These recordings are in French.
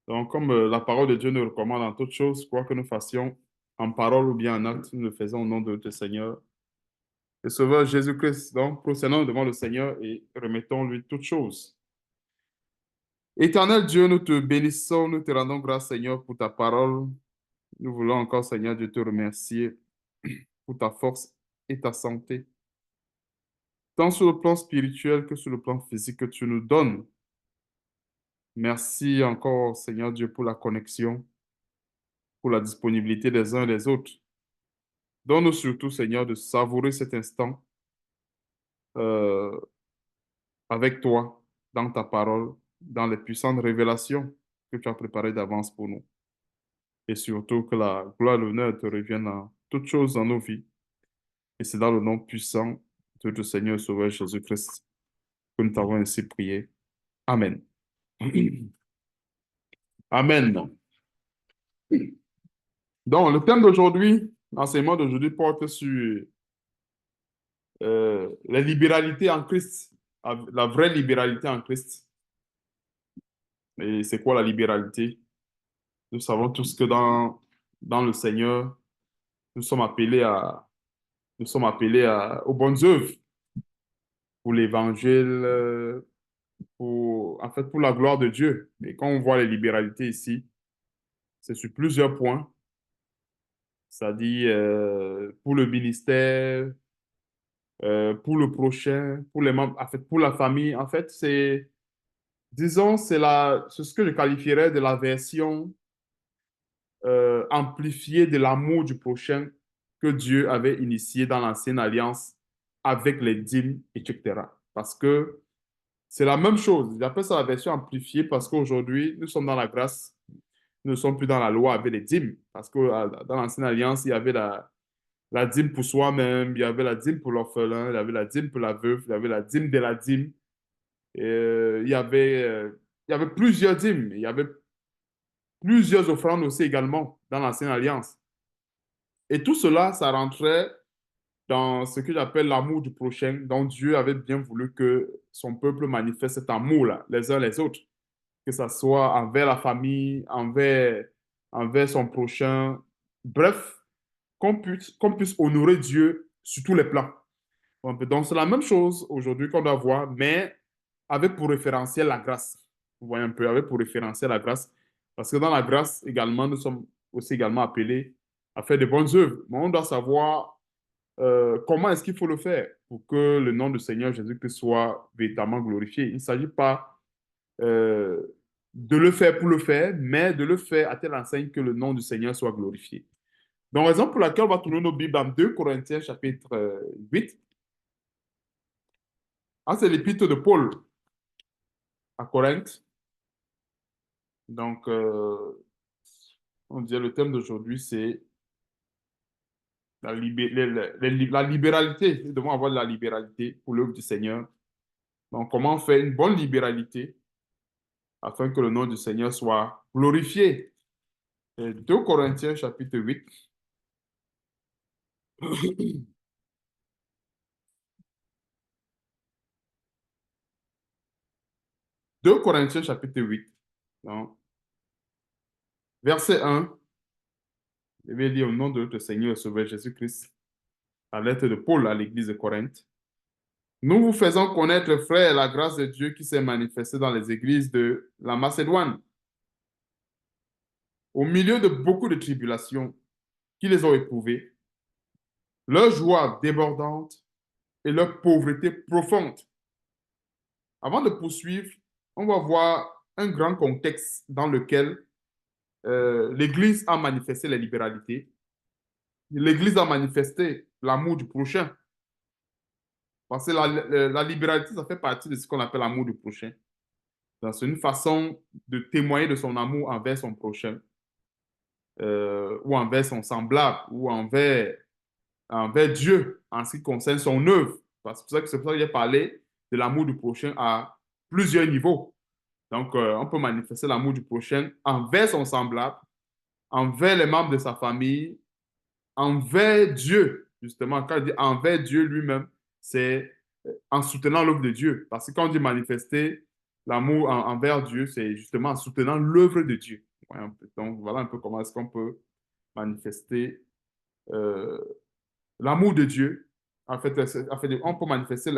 Donc, comme la parole de Dieu nous recommande en toutes choses, quoi que nous fassions, en parole ou bien en acte, nous le faisons au nom de notre Seigneur et Sauveur Jésus-Christ. Donc, procédons devant le Seigneur et remettons-lui toutes choses. Éternel Dieu, nous te bénissons, nous te rendons grâce, Seigneur, pour ta parole. Nous voulons encore, Seigneur Dieu, te remercier pour ta force et ta santé, tant sur le plan spirituel que sur le plan physique que tu nous donnes. Merci encore, Seigneur Dieu, pour la connexion, pour la disponibilité des uns et des autres. Donne-nous surtout, Seigneur, de savourer cet instant euh, avec toi, dans ta parole, dans les puissantes révélations que tu as préparées d'avance pour nous. Et surtout que la gloire et l'honneur te reviennent en toutes choses dans nos vies. Et c'est dans le nom puissant de notre Seigneur et Sauveur Jésus-Christ que nous t'avons ainsi prié. Amen. Amen. Donc, le thème d'aujourd'hui, l'enseignement d'aujourd'hui porte sur la libéralité en Christ, la vraie libéralité en Christ. Et c'est quoi la libéralité? Nous savons tous que dans le Seigneur, nous sommes appelés aux bonnes œuvres pour l'évangile, en fait, pour la gloire de Dieu. Et quand on voit les libéralités ici, c'est sur plusieurs points. Ça dit pour le ministère, pour le prochain, pour les membres, en fait, pour la famille. En fait, disons, c'est ce que je qualifierais de la version amplifiée de l'amour du prochain que Dieu avait initié dans l'ancienne alliance avec les dîmes, etc. Parce que c'est la même chose. J'appelle ça la version amplifiée parce qu'aujourd'hui, nous sommes dans la grâce. Nous ne sommes plus dans la loi avec les dîmes. Parce que dans l'ancienne alliance, il y avait la dîme pour soi-même, il y avait la dîme pour l'orphelin, il y avait la dîme pour la veuve, il y avait la dîme de la dîme. Et, il y avait plusieurs dîmes. Il y avait plusieurs offrandes aussi également dans l'ancienne alliance. Et tout cela, ça rentrait dans ce que j'appelle l'amour du prochain, dont Dieu avait bien voulu que son peuple manifeste cet amour-là, les uns les autres, que ce soit envers la famille, envers son prochain. Bref, qu'on puisse honorer Dieu sur tous les plans. Donc, c'est la même chose aujourd'hui qu'on doit voir, mais avec pour référentiel la grâce. Vous voyez un peu, avec pour référentiel la grâce. Parce que dans la grâce également, nous sommes aussi également appelés à faire de bonnes œuvres. Mais on doit savoir comment est-ce qu'il faut le faire pour que le nom du Seigneur Jésus-Christ soit véritablement glorifié. Il ne s'agit pas euh, de le faire pour le faire, mais de le faire à telle enseigne que le nom du Seigneur soit glorifié. Donc, raison pour laquelle on va tourner nos Bibles dans 2 Corinthiens chapitre 8. Ah, c'est l'épître de Paul à Corinthe. Donc, on dirait le thème d'aujourd'hui, c'est la libéralité. Nous devons avoir de la libéralité pour l'œuvre du Seigneur. Donc, comment faire une bonne libéralité afin que le nom du Seigneur soit glorifié? Et 2 Corinthiens chapitre 8. 2 Corinthiens chapitre 8. Donc, verset 1. Je vais lire au nom de notre Seigneur et Sauveur Jésus-Christ, la lettre de Paul à l'église de Corinthe. Nous vous faisons connaître, frères, la grâce de Dieu qui s'est manifestée dans les églises de la Macédoine, au milieu de beaucoup de tribulations qui les ont éprouvées, leur joie débordante et leur pauvreté profonde. Avant de poursuivre, on va voir un grand contexte dans lequel l'Église a manifesté la libéralité. L'Église a manifesté l'amour du prochain. Parce que la libéralité, ça fait partie de ce qu'on appelle l'amour du prochain. C'est une façon de témoigner de son amour envers son prochain, ou envers son semblable, ou envers Dieu en ce qui concerne son œuvre. C'est pour ça que j'ai parlé de l'amour du prochain à plusieurs niveaux. Donc, on peut manifester l'amour du prochain envers son semblable, envers les membres de sa famille, envers Dieu. Justement, quand il dit envers Dieu lui-même, c'est en soutenant l'œuvre de Dieu. Parce que quand on dit manifester, L'amour envers Dieu, c'est justement en soutenant l'œuvre de Dieu. Ouais, un peu. Donc, voilà un peu comment est-ce qu'on peut manifester euh, l'amour de Dieu. En fait, on peut manifester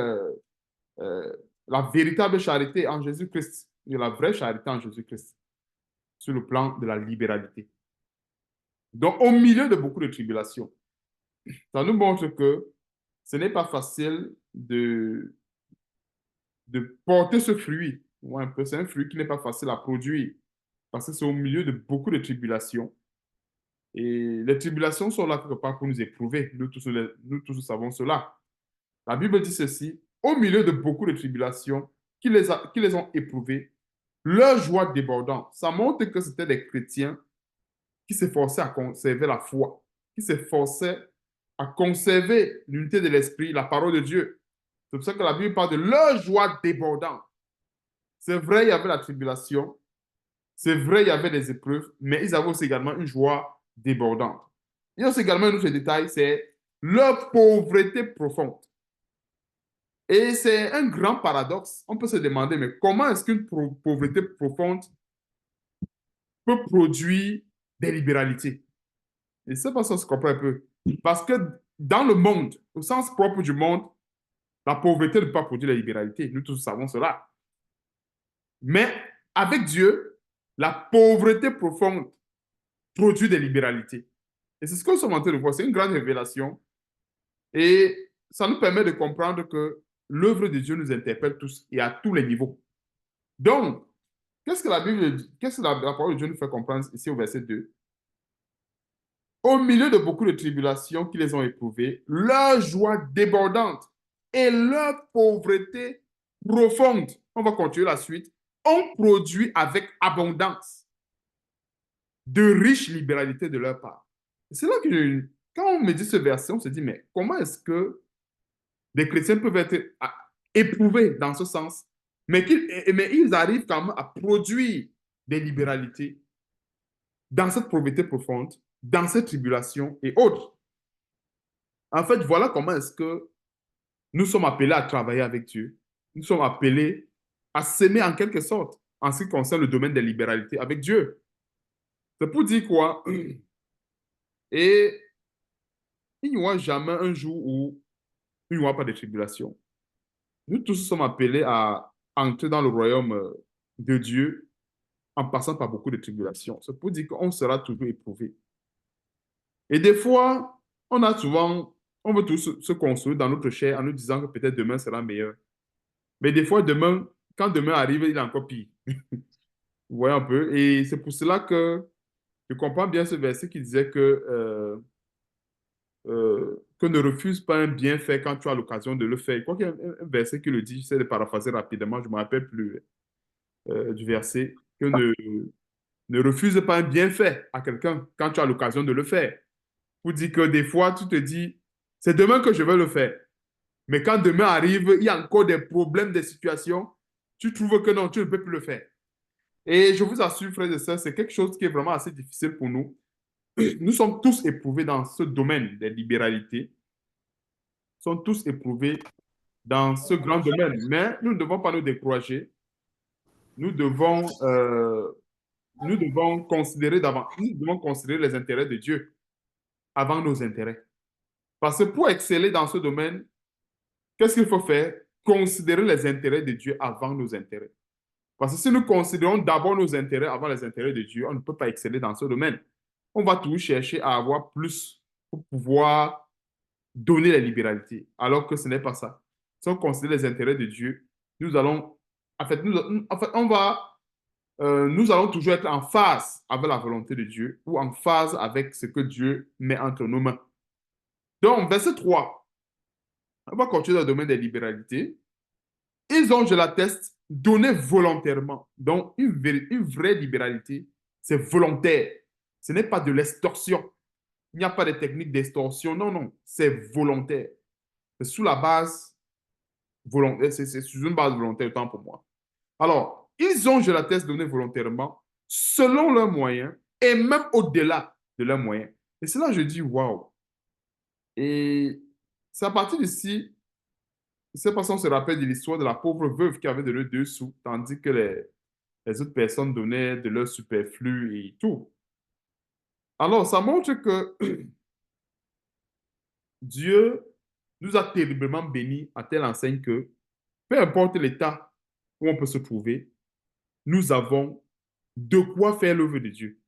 euh, la véritable charité en Jésus-Christ, et la vraie charité en Jésus-Christ, sur le plan de la libéralité. Donc, au milieu de beaucoup de tribulations, ça nous montre que ce n'est pas facile de porter ce fruit. Ouais, un peu, c'est un fruit qui n'est pas facile à produire parce que c'est au milieu de beaucoup de tribulations. Et les tribulations sont là quelque part pour nous éprouver. Nous tous savons cela. La Bible dit ceci, au milieu de beaucoup de tribulations qui les ont éprouvées, leur joie débordante. Ça montre que c'était des chrétiens qui s'efforçaient à conserver la foi, qui s'efforçaient à conserver l'unité de l'esprit, la parole de Dieu. C'est pour ça que la Bible parle de leur joie débordante. C'est vrai, il y avait la tribulation, c'est vrai, il y avait des épreuves, mais ils avaient aussi également une joie débordante. Il y a aussi également un autre détail, c'est leur pauvreté profonde. Et c'est un grand paradoxe. On peut se demander, mais comment est-ce qu'une pauvreté profonde peut produire des libéralités? Et c'est pas ça qu'on se comprend un peu. Parce que dans le monde, au sens propre du monde, la pauvreté ne peut pas produire la libéralité. Nous tous savons cela. Mais avec Dieu, la pauvreté profonde produit des libéralités. Et c'est ce que nous sommes en train de voir. C'est une grande révélation. Et ça nous permet de comprendre que l'œuvre de Dieu nous interpelle tous et à tous les niveaux. Donc, qu'est-ce que la parole de Dieu nous fait comprendre ici au verset 2? Au milieu de beaucoup de tribulations qui les ont éprouvées, leur joie débordante et leur pauvreté profonde, on va continuer la suite, ont produit avec abondance de riches libéralités de leur part. C'est là que quand on me dit ce verset, on se dit, mais comment est-ce que des chrétiens peuvent être éprouvés dans ce sens, mais ils arrivent quand même à produire des libéralités dans cette pauvreté profonde, dans cette tribulation et autres. En fait, voilà comment est-ce que nous sommes appelés à travailler avec Dieu. Nous sommes appelés à s'aimer en quelque sorte en ce qui concerne le domaine des libéralités avec Dieu. C'est pour dire quoi? Et il n'y aura jamais un jour où il n'y aura pas de tribulation. Nous tous sommes appelés à entrer dans le royaume de Dieu en passant par beaucoup de tribulations. C'est pour dire qu'on sera toujours éprouvé. Et des fois, on veut tous se consoler dans notre chair en nous disant que peut-être demain sera meilleur. Mais des fois, quand demain arrive, il est encore pire. Vous voyez un peu? Et c'est pour cela que je comprends bien ce verset qui disait que ne refuse pas un bienfait quand tu as l'occasion de le faire. Je crois qu'il y a un verset qui le dit, j'essaie de paraphraser rapidement, je ne me rappelle plus du verset, que ne refuse pas un bienfait à quelqu'un quand tu as l'occasion de le faire. Pour dire que des fois, tu te dis, c'est demain que je vais le faire. Mais quand demain arrive, il y a encore des problèmes, des situations, tu trouves que non, tu ne peux plus le faire. Et je vous assure, frères et sœurs, c'est quelque chose qui est vraiment assez difficile pour nous. Nous sommes tous éprouvés dans ce domaine des libéralités. Nous sommes tous éprouvés dans ce grand domaine. Mais nous ne devons pas nous décourager. Nous devons, euh, nous devons considérer les intérêts de Dieu avant nos intérêts. Parce que pour exceller dans ce domaine, qu'est-ce qu'il faut faire? Considérer les intérêts de Dieu avant nos intérêts. Parce que si nous considérons d'abord nos intérêts avant les intérêts de Dieu, on ne peut pas exceller dans ce domaine. On va toujours chercher à avoir plus pour pouvoir donner la libéralité, alors que ce n'est pas ça. Si on considère les intérêts de Dieu, nous allons, en fait, nous allons toujours être en phase avec la volonté de Dieu ou en phase avec ce que Dieu met entre nos mains. Donc, verset 3, on va continuer dans le domaine des libéralités. Ils ont, je l'atteste, donné volontairement. Donc, une vraie libéralité, c'est volontaire. Ce n'est pas de l'extorsion. Il n'y a pas de technique d'extorsion. Non, non, c'est volontaire. C'est sous la base volontaire. C'est sous une base volontaire, autant pour moi. Alors, ils ont, je l'atteste, donné volontairement, selon leurs moyens et même au-delà de leurs moyens. Et c'est là que je dis, waouh. Et c'est à partir d'ici, sais pas si on se rappelle de l'histoire de la pauvre veuve qui avait donné 2 sous, tandis que les autres personnes donnaient de leur superflu et tout. Alors, ça montre que Dieu nous a terriblement bénis à telle enseigne que, peu importe l'état où on peut se trouver, nous avons de quoi faire l'œuvre de Dieu.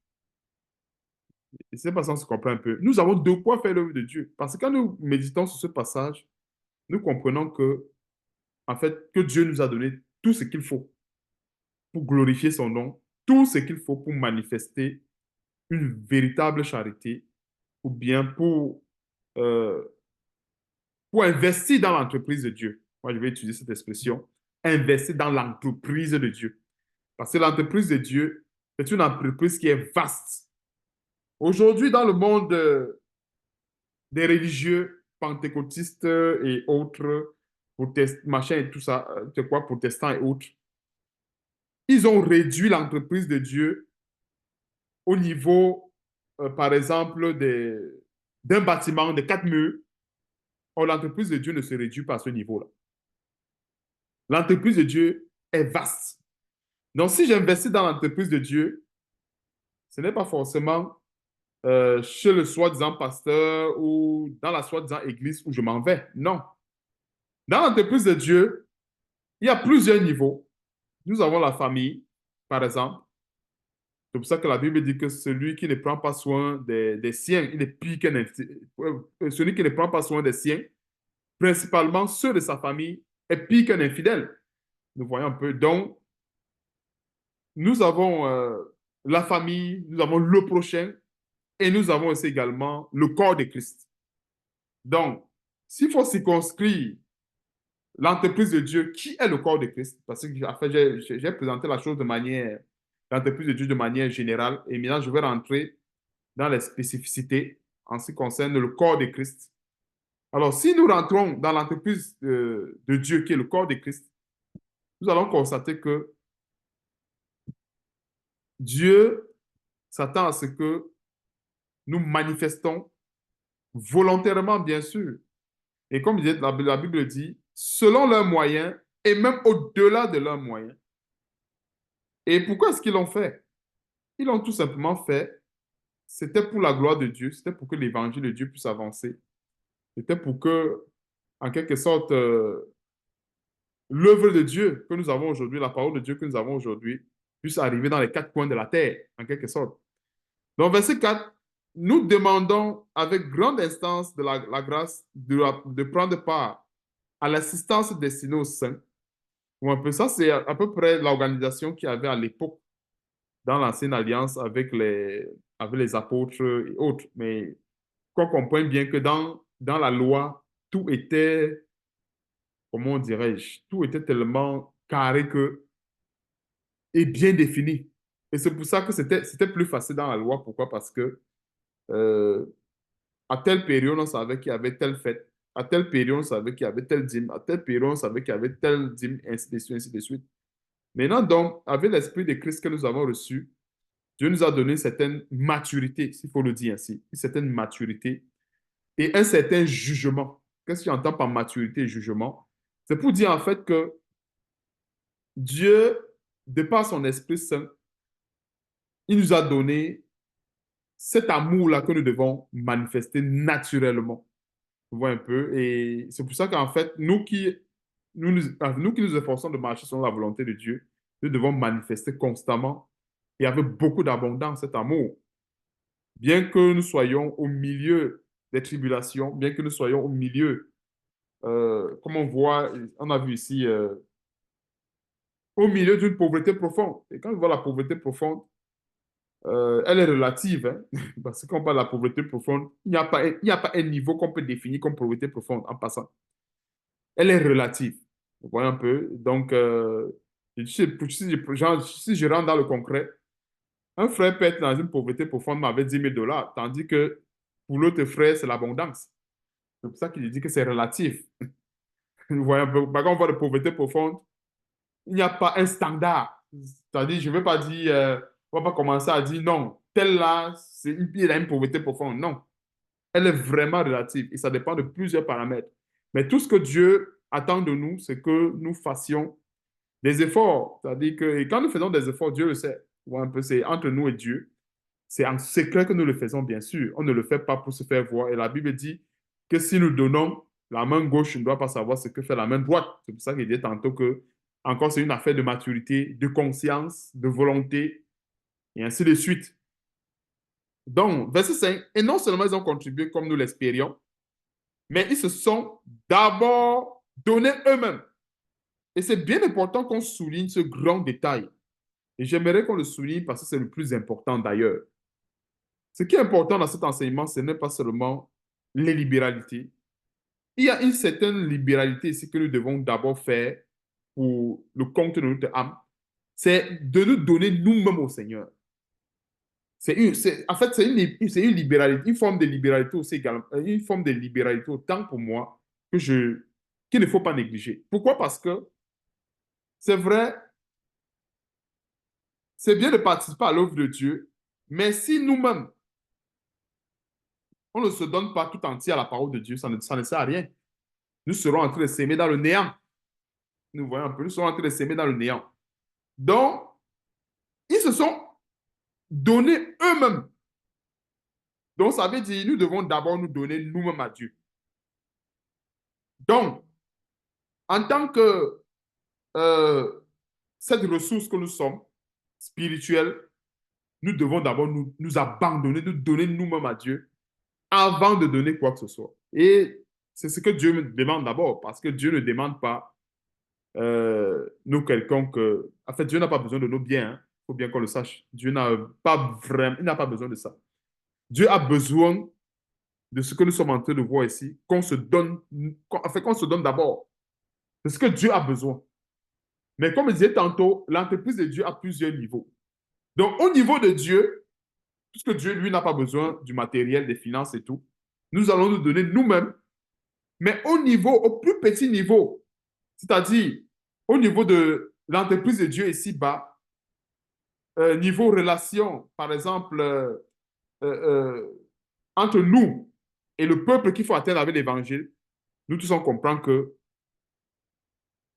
Et c'est pas ça, on se comprend un peu. Nous avons de quoi faire l'œuvre de Dieu. Parce que quand nous méditons sur ce passage, nous comprenons que, en fait, que Dieu nous a donné tout ce qu'il faut pour glorifier son nom, tout ce qu'il faut pour manifester une véritable charité, ou bien euh, pour investir dans l'entreprise de Dieu. Moi, je vais utiliser cette expression, investir dans l'entreprise de Dieu. Parce que l'entreprise de Dieu est une entreprise qui est vaste. Aujourd'hui, dans le monde des religieux pentecôtistes et autres, machin et tout ça, c'est quoi, protestants et autres, ils ont réduit l'entreprise de Dieu au niveau, par exemple, d'un bâtiment de 4 murs. Or, l'entreprise de Dieu ne se réduit pas à ce niveau-là. L'entreprise de Dieu est vaste. Donc, si j'investis dans l'entreprise de Dieu, ce n'est pas forcément chez le soi-disant pasteur ou dans la soi-disant église où je m'en vais. Non. Dans l'entreprise de Dieu, il y a plusieurs niveaux. Nous avons la famille, par exemple. C'est pour ça que la Bible dit que celui qui ne prend pas soin des siens, il est pire qu'un celui qui ne prend pas soin des siens, principalement ceux de sa famille, est pire qu'un infidèle. Nous voyons un peu. Donc, nous avons la famille, nous avons le prochain et nous avons aussi également le corps de Christ. Donc, s'il faut circonscrire l'entreprise de Dieu, qui est le corps de Christ? Parce que en fait, j'ai présenté la chose de manière, l'entreprise de Dieu de manière générale et maintenant je vais rentrer dans les spécificités en ce qui concerne le corps de Christ. Alors, si nous rentrons dans l'entreprise de Dieu qui est le corps de Christ, nous allons constater que Dieu s'attend à ce que nous manifestons volontairement, bien sûr. Et comme la Bible dit, selon leurs moyens et même au-delà de leurs moyens. Et pourquoi est-ce qu'ils l'ont fait? Ils l'ont tout simplement fait. C'était pour la gloire de Dieu, c'était pour que l'évangile de Dieu puisse avancer. C'était pour que, en quelque sorte, l'œuvre de Dieu que nous avons aujourd'hui, la parole de Dieu que nous avons aujourd'hui, puisse arriver dans les 4 coins de la terre, en quelque sorte. Donc, verset 4, nous demandons avec grande instance de la grâce de prendre part à l'assistance destinée aux saints. Ou un peu ça, c'est à peu près l'organisation qu'il y avait à l'époque dans l'ancienne alliance avec les apôtres et autres. Mais qu'on comprenne bien que dans la loi, tout était, comment dirais-je, tout était tellement carré que, et bien défini. Et c'est pour ça que c'était plus facile dans la loi. Pourquoi? Parce que euh, à telle période, on savait qu'il y avait telle fête. À telle période, on savait qu'il y avait telle dîme. À telle période, on savait qu'il y avait telle dîme, ainsi de suite, ainsi de suite. Maintenant, donc, avec l'esprit de Christ que nous avons reçu, Dieu nous a donné une certaine maturité, s'il faut le dire ainsi, une certaine maturité et un certain jugement. Qu'est-ce que j'entends par maturité et jugement? C'est pour dire en fait que Dieu, de par son Esprit Saint, il nous a donné cet amour-là que nous devons manifester naturellement. Vous voyez un peu? Et c'est pour ça qu'en fait, nous qui nous efforçons de marcher selon la volonté de Dieu, nous devons manifester constamment et avec beaucoup d'abondance cet amour. Bien que nous soyons au milieu des tribulations, bien que nous soyons au milieu, comme on voit, on a vu ici, au milieu d'une pauvreté profonde. Et quand on voit la pauvreté profonde, elle est relative, hein, parce que quand on parle de la pauvreté profonde, il n'y a pas un niveau qu'on peut définir comme pauvreté profonde en passant. Elle est relative. Vous voyez un peu? Donc, si je rentre dans le concret, un frère peut être dans une pauvreté profonde mais avec 10 000 $, tandis que pour l'autre frère, c'est l'abondance. C'est pour ça qu'il dit que c'est relatif. Vous voyez un peu? Par contre, on voit de pauvreté profonde, il n'y a pas un standard. C'est-à-dire, je ne veux pas dire, on va pas commencer à dire non, tel là, il a une pauvreté profonde. Non, elle est vraiment relative et ça dépend de plusieurs paramètres. Mais tout ce que Dieu attend de nous, c'est que nous fassions des efforts. C'est-à-dire que et quand nous faisons des efforts, Dieu le sait. Tu vois un peu, c'est entre nous et Dieu. C'est en secret que nous le faisons, bien sûr. On ne le fait pas pour se faire voir. Et la Bible dit que si nous donnons, la main gauche ne doit pas savoir ce que fait la main droite. C'est pour ça qu'il dit tantôt que, encore, c'est une affaire de maturité, de conscience, de volonté, et ainsi de suite. Donc, verset 5, et non seulement ils ont contribué comme nous l'espérions, mais ils se sont d'abord donnés eux-mêmes. Et c'est bien important qu'on souligne ce grand détail. Et j'aimerais qu'on le souligne parce que c'est le plus important d'ailleurs. Ce qui est important dans cet enseignement, ce n'est pas seulement les libéralités. Il y a une certaine libéralité ici que nous devons d'abord faire pour le compte de notre âme. C'est de nous donner nous-mêmes au Seigneur. En fait, c'est une libéralité, une forme de libéralité aussi également, une forme de libéralité autant pour moi qu'il ne faut pas négliger. Pourquoi? Parce que c'est vrai, c'est bien de participer à l'œuvre de Dieu, mais si nous-mêmes, on ne se donne pas tout entier à la parole de Dieu, ça ne sert à rien. Nous serons en train de s'aimer dans le néant. Nous voyons un peu, nous serons en train de s'aimer dans le néant. Donc, ils se sont donnés eux-mêmes. Donc, ça veut dire, nous devons d'abord nous donner nous-mêmes à Dieu. Donc, en tant que euh, cette ressource que nous sommes, spirituelle, nous devons d'abord nous abandonner, nous donner nous-mêmes à Dieu avant de donner quoi que ce soit. Et c'est ce que Dieu me demande d'abord, parce que Dieu ne demande pas nous quelconque. En fait, Dieu n'a pas besoin de nos biens. Il faut bien qu'on le sache. Dieu n'a pas vraiment, il n'a pas besoin de ça. Dieu a besoin de ce que nous sommes en train de voir ici, qu'on se donne, en fait, qu'on se donne d'abord. C'est ce que Dieu a besoin. Mais comme je disais tantôt, l'entreprise de Dieu a plusieurs niveaux. Donc, au niveau de Dieu, puisque Dieu, lui, n'a pas besoin du matériel, des finances et tout, nous allons nous donner nous-mêmes, mais au plus petit niveau, c'est-à-dire au niveau de l'entreprise de Dieu ici-bas, niveau relation, par exemple, entre nous et le peuple qu'il faut atteindre avec l'évangile, nous tous on comprend que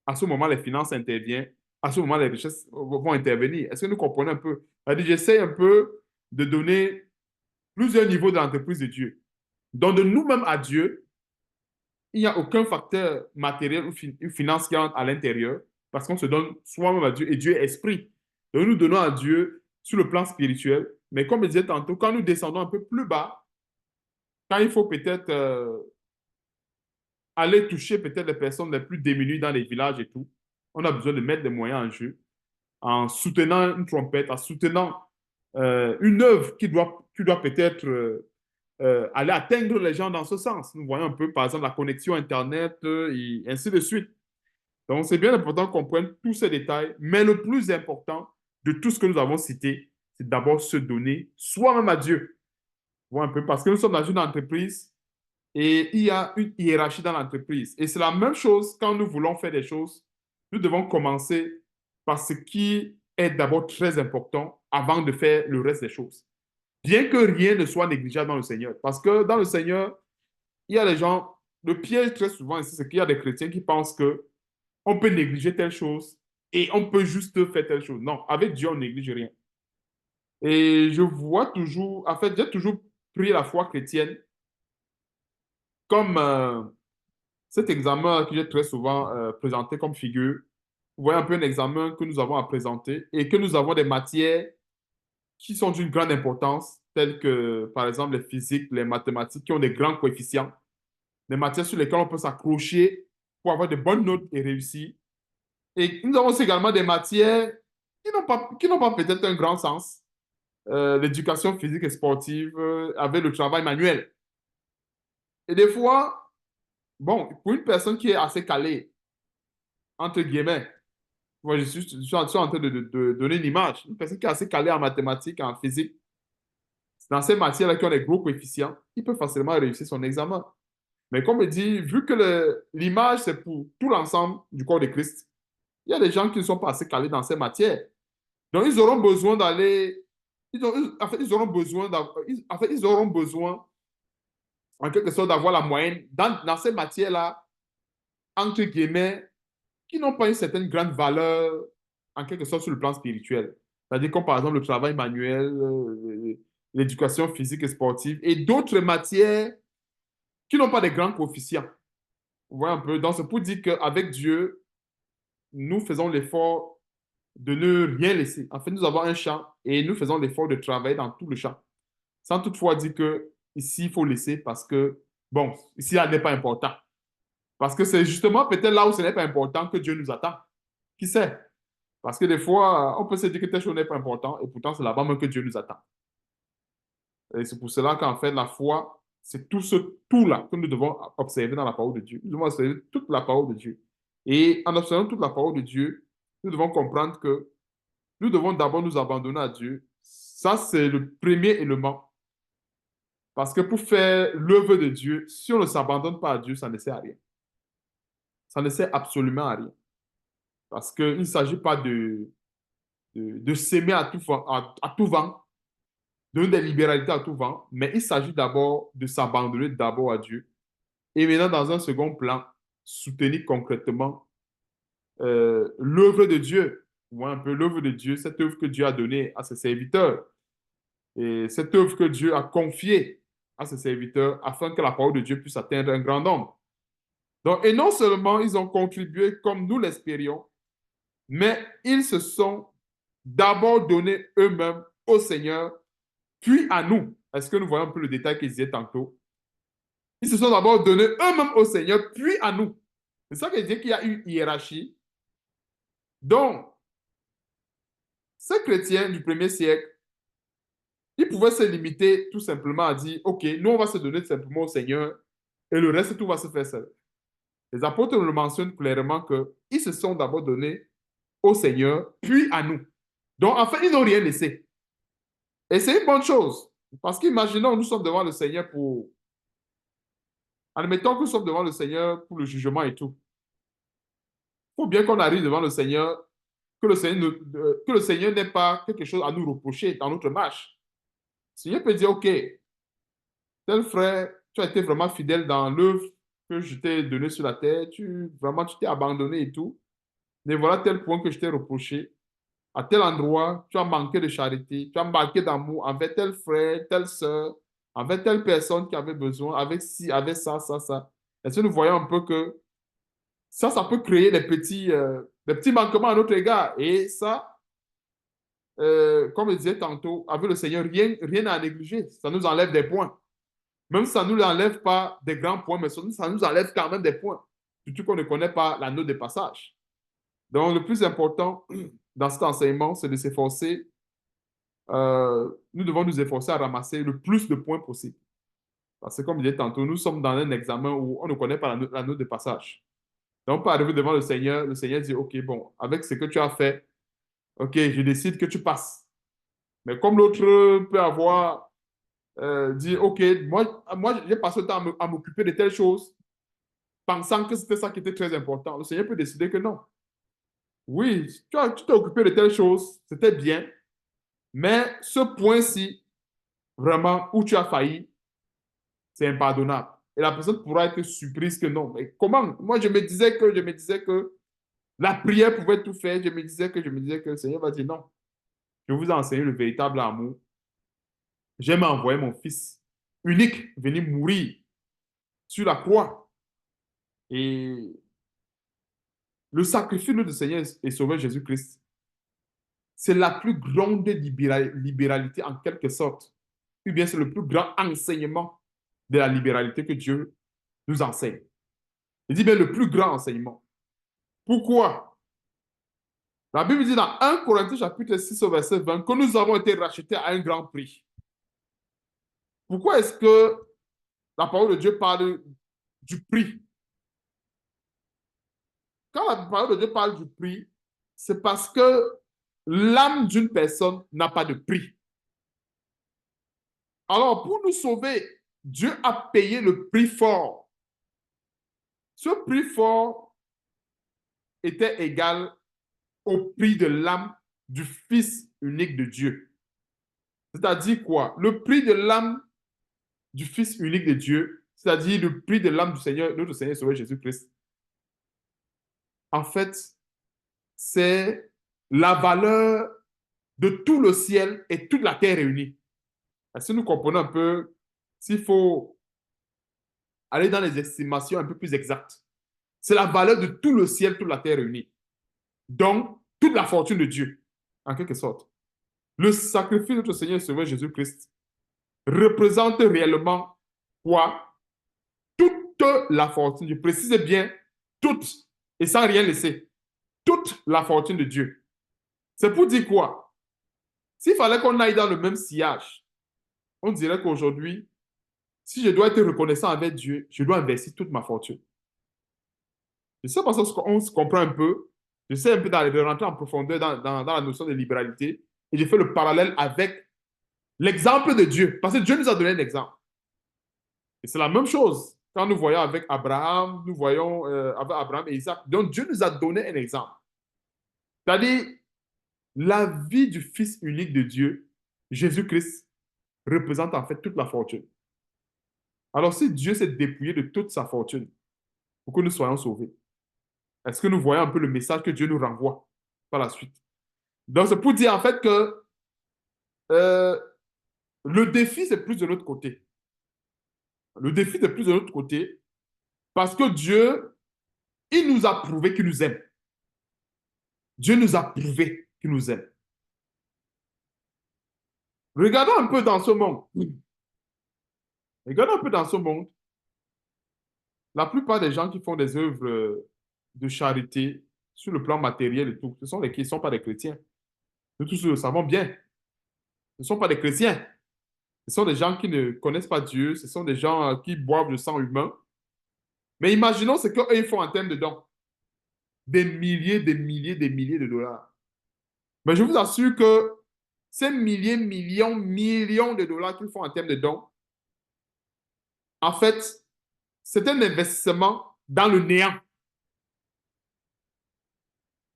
à ce moment, les finances interviennent, à ce moment, les richesses vont intervenir. Est-ce que nous comprenons un peu? J'essaie un peu de donner plusieurs niveaux de l'entreprise de Dieu. Donc, de nous-mêmes à Dieu, il n'y a aucun facteur matériel ou finance qui entre à l'intérieur parce qu'on se donne soi-même à Dieu et Dieu est esprit. Donc, nous donnons à Dieu sur le plan spirituel. Mais comme je disais tantôt, quand nous descendons un peu plus bas, quand il faut peut-être aller toucher peut-être les personnes les plus démunies dans les villages et tout, on a besoin de mettre des moyens en jeu en soutenant une trompette, en soutenant une œuvre qui doit peut-être aller atteindre les gens dans ce sens. Nous voyons un peu, par exemple, la connexion Internet et ainsi de suite. Donc, c'est bien important qu'on prenne tous ces détails, mais le plus important de tout ce que nous avons cité, c'est d'abord se donner soi-même à Dieu. Voilà un peu, parce que nous sommes dans une entreprise et il y a une hiérarchie dans l'entreprise. Et c'est la même chose quand nous voulons faire des choses. Nous devons commencer par ce qui est d'abord très important avant de faire le reste des choses. Bien que rien ne soit négligeable dans le Seigneur. Parce que dans le Seigneur, il y a des gens, le piège très souvent ici, c'est qu'il y a des chrétiens qui pensent que on peut négliger telle chose et on peut juste faire telle chose. Non, avec Dieu, on ne néglige rien. Et je vois toujours, en fait, j'ai toujours pris la foi chrétienne comme cet examen que j'ai très souvent présenté comme figure. Vous voyez un peu un examen que nous avons à présenter et que nous avons des matières qui sont d'une grande importance, telles que, par exemple, les physiques, les mathématiques, qui ont des grands coefficients, des matières sur lesquelles on peut s'accrocher pour avoir de bonnes notes et réussir. Et nous avons aussi également des matières qui n'ont pas peut-être un grand sens. L'éducation physique et sportive avec le travail manuel. Et des fois, bon, pour une personne qui est assez calée, entre guillemets, moi je suis en train de donner une image, une personne qui est assez calée en mathématiques, en physique, dans ces matières-là qui ont des gros coefficients, il peut facilement réussir son examen. Mais comme je dis, vu que l'image, c'est pour tout l'ensemble du corps de Christ, il y a des gens qui ne sont pas assez calés dans ces matières. Donc, ils auront besoin d'aller. En fait, ils auront besoin en fait, ils auront besoin, en quelque sorte, d'avoir la moyenne dans ces matières-là entre guillemets, qui n'ont pas une certaine grande valeur, en quelque sorte, sur le plan spirituel. C'est-à-dire comme par exemple le travail manuel, l'éducation physique et sportive, et d'autres matières qui n'ont pas de grands coefficients. Vous voyez un peu? Donc, c'est pour dire qu'avec Dieu, nous faisons l'effort de ne rien laisser. En fait, nous avons un champ et nous faisons l'effort de travailler dans tout le champ. Sans toutefois dire que ici, il faut laisser parce que, bon, ici, ça n'est pas important. Parce que c'est justement peut-être là où ce n'est pas important que Dieu nous attend. Qui sait? Parce que des fois, on peut se dire que telle chose n'est pas important et pourtant, c'est là-bas même que Dieu nous attend. Et c'est pour cela qu'en fait, la foi, c'est tout ce tout-là que nous devons observer dans la parole de Dieu. Nous devons observer toute la parole de Dieu. Et en observant toute la parole de Dieu, nous devons comprendre que nous devons d'abord nous abandonner à Dieu. Ça, c'est le premier élément. Parce que pour faire l'œuvre de Dieu, si on ne s'abandonne pas à Dieu, ça ne sert à rien. Ça ne sert absolument à rien. Parce qu'il ne s'agit pas de s'aimer à tout vent, de donner des libéralités à tout vent, mais il s'agit d'abord de s'abandonner d'abord à Dieu. Et maintenant, dans un second plan, soutenir concrètement l'œuvre de Dieu. Ou un peu l'œuvre de Dieu, cette œuvre que Dieu a donnée à ses serviteurs. Et cette œuvre que Dieu a confiée à ses serviteurs afin que la parole de Dieu puisse atteindre un grand nombre. Donc, et non seulement ils ont contribué comme nous l'espérions, mais ils se sont d'abord donnés eux-mêmes au Seigneur, puis à nous. Est-ce que nous voyons un peu le détail qu'ils disaient tantôt? Ils se sont d'abord donnés eux-mêmes au Seigneur, puis à nous. C'est ça qu'il disait qu'il y a une hiérarchie. Donc, ces chrétiens du premier siècle, ils pouvaient se limiter tout simplement à dire, OK, nous, on va se donner simplement au Seigneur et le reste, tout va se faire seul. Les apôtres nous le mentionnent clairement qu'ils se sont d'abord donnés au Seigneur, puis à nous. Donc, en fait, ils n'ont rien laissé. Et c'est une bonne chose. Parce qu'imaginons, nous sommes devant le Seigneur pour... Admettons que nous sommes devant le Seigneur pour le jugement et tout. Il faut bien qu'on arrive devant le Seigneur, que le Seigneur n'ait pas quelque chose à nous reprocher dans notre marche. Le Seigneur peut dire, OK, tel frère, tu as été vraiment fidèle dans l'œuvre que je t'ai donnée sur la terre, vraiment, tu t'es abandonné et tout. Mais voilà tel point que je t'ai reproché. À tel endroit, tu as manqué de charité, tu as manqué d'amour envers tel frère, telle sœur, envers telle personne qui avait besoin, avec ci, avec ça, ça, ça. Est-ce que nous voyons un peu que ça peut créer des petits manquements à notre égard. Et ça, comme je disais tantôt, avec le Seigneur, rien à négliger. Ça nous enlève des points. Même si ça ne nous enlève pas des grands points, mais ça nous enlève quand même des points. Surtout qu'on ne connaît pas la note de passage. Donc, le plus important dans cet enseignement, c'est de s'efforcer. Nous devons nous efforcer à ramasser le plus de points possible. Parce que, comme je disais tantôt, nous sommes dans un examen où on ne connaît pas la note de passage. Donc, on peut arriver devant le Seigneur dit, OK, bon, avec ce que tu as fait, OK, je décide que tu passes. Mais comme l'autre peut avoir dit, OK, moi j'ai passé le temps à m'occuper de telles choses, pensant que c'était ça qui était très important. Le Seigneur peut décider que non. Oui, tu t'es occupé de telles choses, c'était bien, mais ce point-ci, vraiment, où tu as failli, c'est impardonnable. Et la personne pourra être surprise que non. Mais comment? Moi, je me disais que la prière pouvait tout faire. Je me disais que le Seigneur va dire non. Je vous ai enseigné le véritable amour. J'aime envoyer mon fils unique venir mourir sur la croix. Et le sacrifice de notre Seigneur et Sauveur Jésus-Christ, c'est la plus grande libéralité en quelque sorte. Ou bien c'est le plus grand enseignement de la libéralité que Dieu nous enseigne. Il dit bien le plus grand enseignement. Pourquoi? La Bible dit dans 1 Corinthiens chapitre 6 au verset 20 que nous avons été rachetés à un grand prix. Pourquoi est-ce que la parole de Dieu parle du prix? Quand la parole de Dieu parle du prix, c'est parce que l'âme d'une personne n'a pas de prix. Alors, pour nous sauver, Dieu a payé le prix fort. Ce prix fort était égal au prix de l'âme du Fils unique de Dieu. C'est-à-dire quoi? Le prix de l'âme du Fils unique de Dieu, c'est-à-dire le prix de l'âme du Seigneur, notre Seigneur et Sauveur Jésus-Christ, en fait, c'est la valeur de tout le ciel et toute la terre réunie. Si nous comprenons un peu, s'il faut aller dans les estimations un peu plus exactes, c'est la valeur de tout le ciel, toute la terre réunie. Donc, toute la fortune de Dieu, en quelque sorte. Le sacrifice de notre Seigneur et Sauveur Jésus-Christ représente réellement quoi? Toute la fortune. Je précise bien toute, et sans rien laisser. Toute la fortune de Dieu. C'est pour dire quoi? S'il fallait qu'on aille dans le même sillage, on dirait qu'aujourd'hui, si je dois être reconnaissant avec Dieu, je dois investir toute ma fortune. Je sais pas si on se comprend un peu. Je sais un peu de rentrer en profondeur dans la notion de libéralité. Et j'ai fait le parallèle avec l'exemple de Dieu. Parce que Dieu nous a donné un exemple. Et c'est la même chose. Quand nous voyons avec Abraham, nous voyons avec Abraham et Isaac. Donc Dieu nous a donné un exemple. C'est-à-dire, la vie du Fils unique de Dieu, Jésus-Christ, représente en fait toute la fortune. Alors si Dieu s'est dépouillé de toute sa fortune pour que nous soyons sauvés, est-ce que nous voyons un peu le message que Dieu nous renvoie par la suite? Donc c'est pour dire en fait que euh, le défi, c'est plus de l'autre côté. Le défi, c'est plus de l'autre côté parce que Dieu, il nous a prouvé qu'il nous aime. Dieu nous a prouvé qu'il nous aime. Regardons un peu dans ce monde. Regardons un peu dans ce monde. La plupart des gens qui font des œuvres de charité sur le plan matériel et tout, ce sont les qui ne sont pas des chrétiens. Nous tous le savons bien. Ce ne sont pas des chrétiens. Ce sont des gens qui ne connaissent pas Dieu. Ce sont des gens qui boivent le sang humain. Mais imaginons ce qu'eux, ils font en termes de dons. Des milliers, des milliers, des milliers de dollars. Mais je vous assure que ces milliers, millions, millions de dollars qu'ils font en termes de dons, en fait, c'est un investissement dans le néant.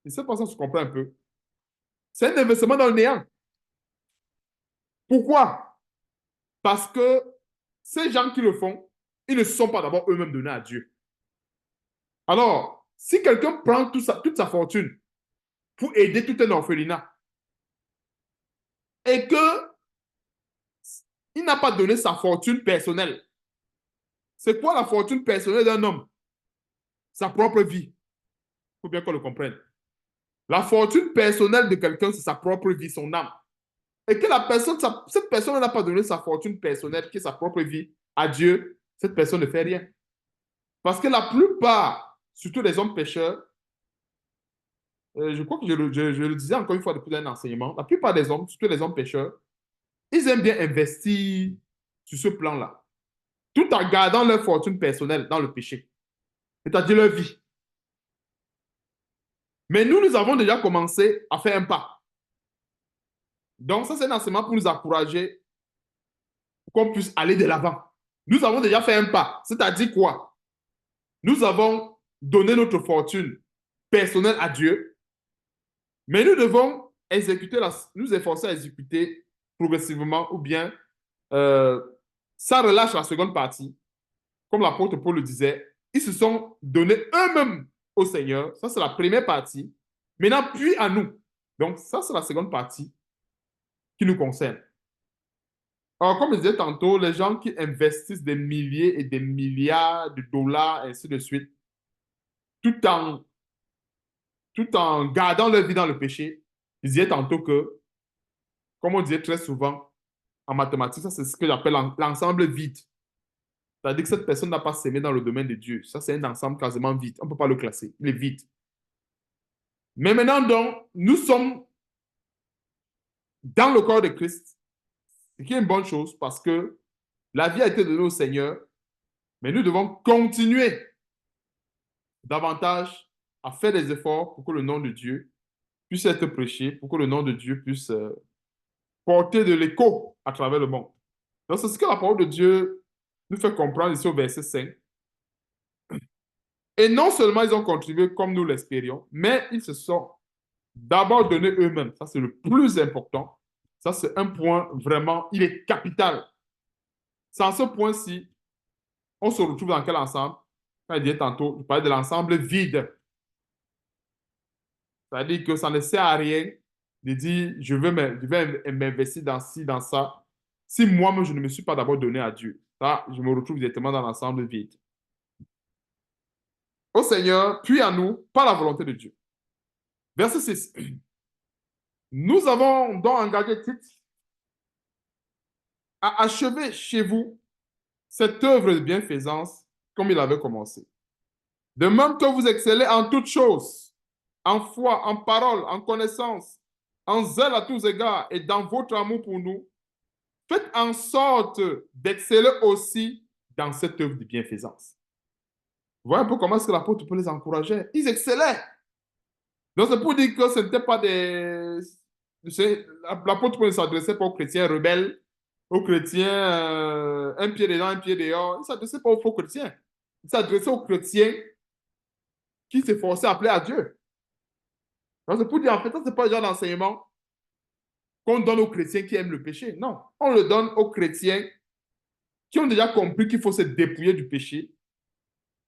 Et c'est pour ça que je comprends un peu. C'est un investissement dans le néant. Pourquoi? Parce que ces gens qui le font, ils ne sont pas d'abord eux-mêmes donnés à Dieu. Alors, si quelqu'un prend toute sa fortune pour aider tout un orphelinat et que il n'a pas donné sa fortune personnelle, c'est quoi la fortune personnelle d'un homme? Sa propre vie. Il faut bien qu'on le comprenne. La fortune personnelle de quelqu'un, c'est sa propre vie, son âme. Et que la personne, cette personne n'a pas donné sa fortune personnelle, qui est sa propre vie, à Dieu, cette personne ne fait rien. Parce que la plupart, surtout les hommes pécheurs, je crois que je le disais encore une fois depuis un enseignement, la plupart des hommes, surtout les hommes pécheurs, ils aiment bien investir sur ce plan-là, tout en gardant leur fortune personnelle dans le péché, c'est-à-dire leur vie. Mais nous avons déjà commencé à faire un pas. Donc, ça, c'est un enseignement pour nous encourager, pour qu'on puisse aller de l'avant. Nous avons déjà fait un pas. C'est-à-dire quoi? Nous avons donné notre fortune personnelle à Dieu, mais nous devons nous efforcer à exécuter progressivement ou bien sans relâche la seconde partie. Comme l'apôtre Paul le disait, ils se sont donnés eux-mêmes au Seigneur. Ça, c'est la première partie. Maintenant, puis à nous. Donc, ça, c'est la seconde partie qui nous concerne. Alors, comme je disais tantôt, les gens qui investissent des milliers et des milliards de dollars, ainsi de suite, tout en, tout en gardant leur vie dans le péché, je disais tantôt que, comme on disait très souvent en mathématiques, ça c'est ce que j'appelle l'ensemble vide. C'est-à-dire que cette personne n'a pas sémé dans le domaine de Dieu. Ça, c'est un ensemble quasiment vide. On ne peut pas le classer. Il est vide. Mais maintenant, donc, nous sommes dans le corps de Christ, ce qui est une bonne chose parce que la vie a été donnée au Seigneur, mais nous devons continuer davantage à faire des efforts pour que le nom de Dieu puisse être prêché, pour que le nom de Dieu puisse porter de l'écho à travers le monde. Donc, c'est ce que la parole de Dieu nous fait comprendre ici au verset 5. Et non seulement ils ont contribué comme nous l'espérions, mais ils se sont d'abord donné eux-mêmes. Ça, c'est le plus important. Ça, c'est un point vraiment, il est capital. Sans ce point-ci, on se retrouve dans quel ensemble? Quand je disais tantôt, je parlais de l'ensemble vide. C'est-à-dire que ça ne sert à rien de dire, je vais m'investir dans ci, dans ça, si moi-même, je ne me suis pas d'abord donné à Dieu. Là, je me retrouve directement dans l'ensemble vide. Au Seigneur, puis à nous, par la volonté de Dieu. Verset 6. Nous avons donc engagé Tite à achever chez vous cette œuvre de bienfaisance comme il avait commencé. De même que vous excellez en toutes choses, en foi, en parole, en connaissance, en zèle à tous égards et dans votre amour pour nous, faites en sorte d'exceller aussi dans cette œuvre de bienfaisance. Vous voyez un peu comment est-ce que l'apôtre peut les encourager. Ils excellaient. Donc c'est pour dire que ce n'était pas des... L'apôtre ne s'adressait pas aux chrétiens rebelles, aux chrétiens un pied dedans, un pied dehors. Il ne s'adressait pas aux faux chrétiens. Il s'adressait aux chrétiens qui s'efforçaient à appeler à Dieu. Donc c'est pour dire, en fait, ça, ce n'est pas le genre d'enseignement qu'on donne aux chrétiens qui aiment le péché. Non, on le donne aux chrétiens qui ont déjà compris qu'il faut se dépouiller du péché,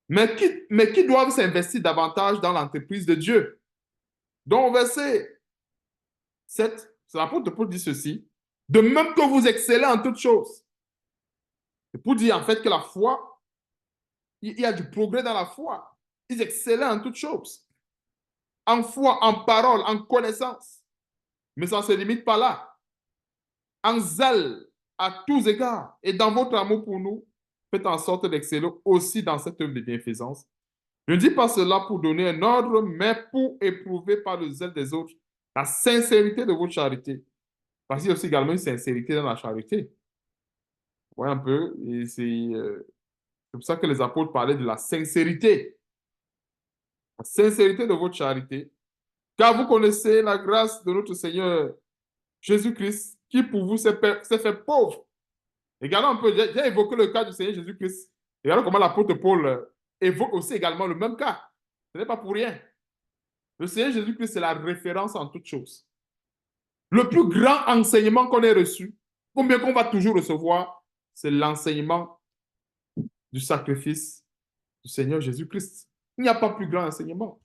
mais qui doivent s'investir davantage dans l'entreprise de Dieu. Donc, au verset 7, c'est l'apôtre Paul dit ceci, de même que vous excellez en toutes choses. C'est pour dire en fait que la foi, il y a du progrès dans la foi. Ils excellaient en toutes choses. En foi, en parole, en connaissance. Mais ça ne se limite pas là. En zèle à tous égards et dans votre amour pour nous, faites en sorte d'exceller aussi dans cette œuvre de bienfaisance. Je ne dis pas cela pour donner un ordre, mais pour éprouver par le zèle des autres la sincérité de votre charité. Parce qu'il y a aussi également une sincérité dans la charité. Vous voyez un peu, et c'est pour ça que les apôtres parlaient de la sincérité. La sincérité de votre charité. Car vous connaissez la grâce de notre Seigneur Jésus-Christ, qui pour vous s'est fait pauvre. Regardons un peu, j'ai évoqué le cas du Seigneur Jésus-Christ. Regardons comment l'apôtre Paul évoque aussi également le même cas. Ce n'est pas pour rien. Le Seigneur Jésus-Christ, c'est la référence en toutes choses. Le plus grand enseignement qu'on ait reçu, ou bien qu'on va toujours recevoir, c'est l'enseignement du sacrifice du Seigneur Jésus-Christ. Il n'y a pas plus grand enseignement.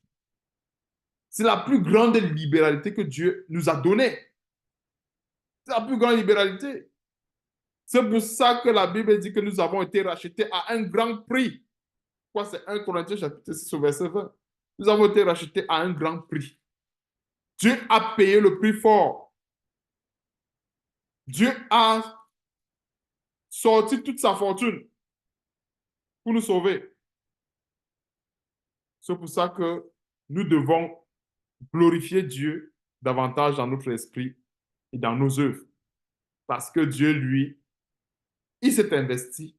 C'est la plus grande libéralité que Dieu nous a donnée. C'est la plus grande libéralité. C'est pour ça que la Bible dit que nous avons été rachetés à un grand prix. Quoi, c'est 1 Corinthiens chapitre 6 verset 20. Nous avons été rachetés à un grand prix. Dieu a payé le prix fort. Dieu a sorti toute sa fortune pour nous sauver. C'est pour ça que nous devons glorifier Dieu davantage dans notre esprit et dans nos œuvres. Parce que Dieu, lui, il s'est investi.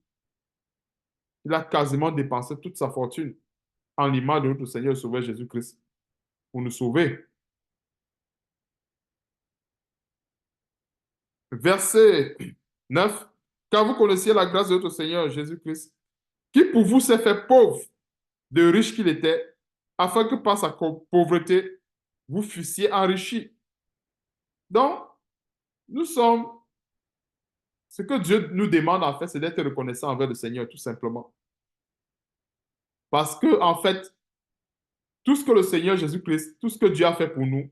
Il a quasiment dépensé toute sa fortune en l'image de notre Seigneur et Sauveur Jésus-Christ pour nous sauver. Verset 9. Car vous connaissiez la grâce de notre Seigneur Jésus-Christ, qui pour vous s'est fait pauvre, de riche qu'il était, afin que par sa pauvreté, vous fussiez enrichis. Donc, nous sommes... Ce que Dieu nous demande, en fait, c'est d'être reconnaissant envers le Seigneur, tout simplement. Parce que, en fait, tout ce que le Seigneur Jésus-Christ, tout ce que Dieu a fait pour nous,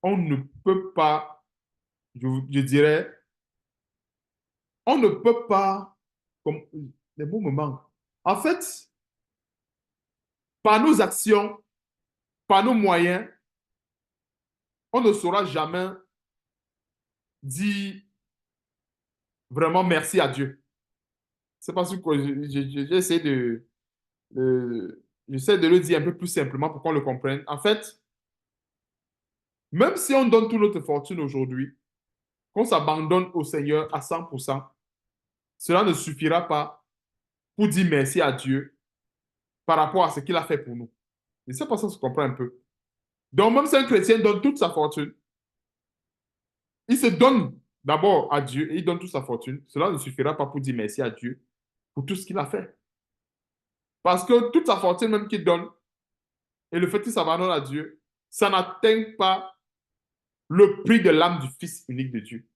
on ne peut pas, je dirais, on ne peut pas, comme les mots me manquent. En fait, par nos actions, par nos moyens, on ne saura jamais dire vraiment merci à Dieu. C'est parce que j'essaie j'essaie de le dire un peu plus simplement pour qu'on le comprenne. En fait, même si on donne toute notre fortune aujourd'hui, qu'on s'abandonne au Seigneur à 100%, cela ne suffira pas pour dire merci à Dieu par rapport à ce qu'il a fait pour nous. Et c'est pour ça que se comprend un peu. Donc, même si un chrétien donne toute sa fortune, il se donne d'abord à Dieu et il donne toute sa fortune, cela ne suffira pas pour dire merci à Dieu pour tout ce qu'il a fait. Parce que toute sa fortune même qu'il donne et le fait qu'il s'abandonne à Dieu, ça n'atteint pas le prix de l'âme du Fils unique de Dieu.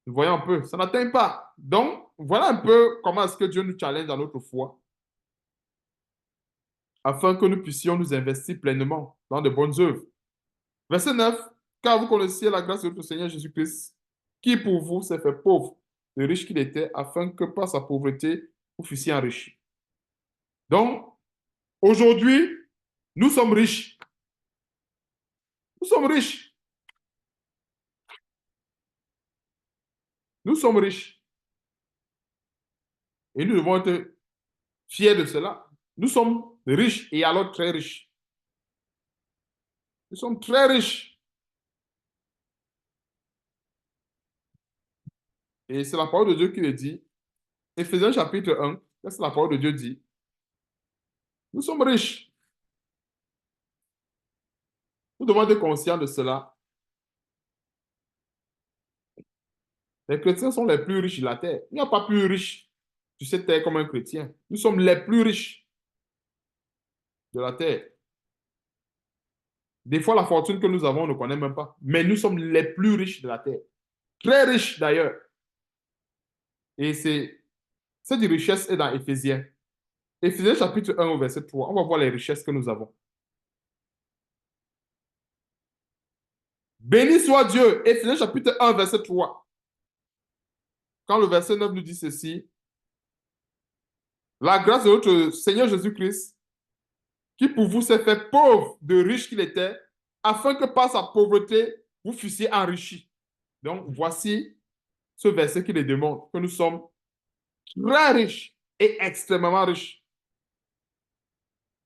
Vous voyez un peu, ça n'atteint pas. Donc, voilà un peu comment est-ce que Dieu nous challenge dans notre foi, afin que nous puissions nous investir pleinement dans de bonnes œuvres. Verset 9. Car vous connaissiez la grâce de notre Seigneur Jésus-Christ, qui pour vous s'est fait pauvre, de riche qu'il était, afin que par sa pauvreté, vous fussiez enrichis. Donc, aujourd'hui, nous sommes riches. Nous sommes riches. Nous sommes riches. Et nous devons être fiers de cela. Nous sommes riches et alors très riches. Nous sommes très riches. Et c'est la parole de Dieu qui le dit. Éphésiens chapitre 1, c'est la parole de Dieu dit. Nous sommes riches. Nous devons être conscients de cela. Les chrétiens sont les plus riches de la terre. Il n'y a pas plus riche sur cette terre comme un chrétien. Nous sommes les plus riches de la terre. Des fois, la fortune que nous avons, on ne connaît même pas. Mais nous sommes les plus riches de la terre. Très riches d'ailleurs. Et cette richesse est dans Éphésiens. Éphésiens chapitre 1 au verset 3. On va voir les richesses que nous avons. Béni soit Dieu. Éphésiens chapitre 1 verset 3. Quand le verset 9 nous dit ceci. La grâce de notre Seigneur Jésus-Christ, qui pour vous s'est fait pauvre de riche qu'il était, afin que par sa pauvreté, vous fussiez enrichis. Donc, voici ce verset qui le démontre, que nous sommes très riches et extrêmement riches.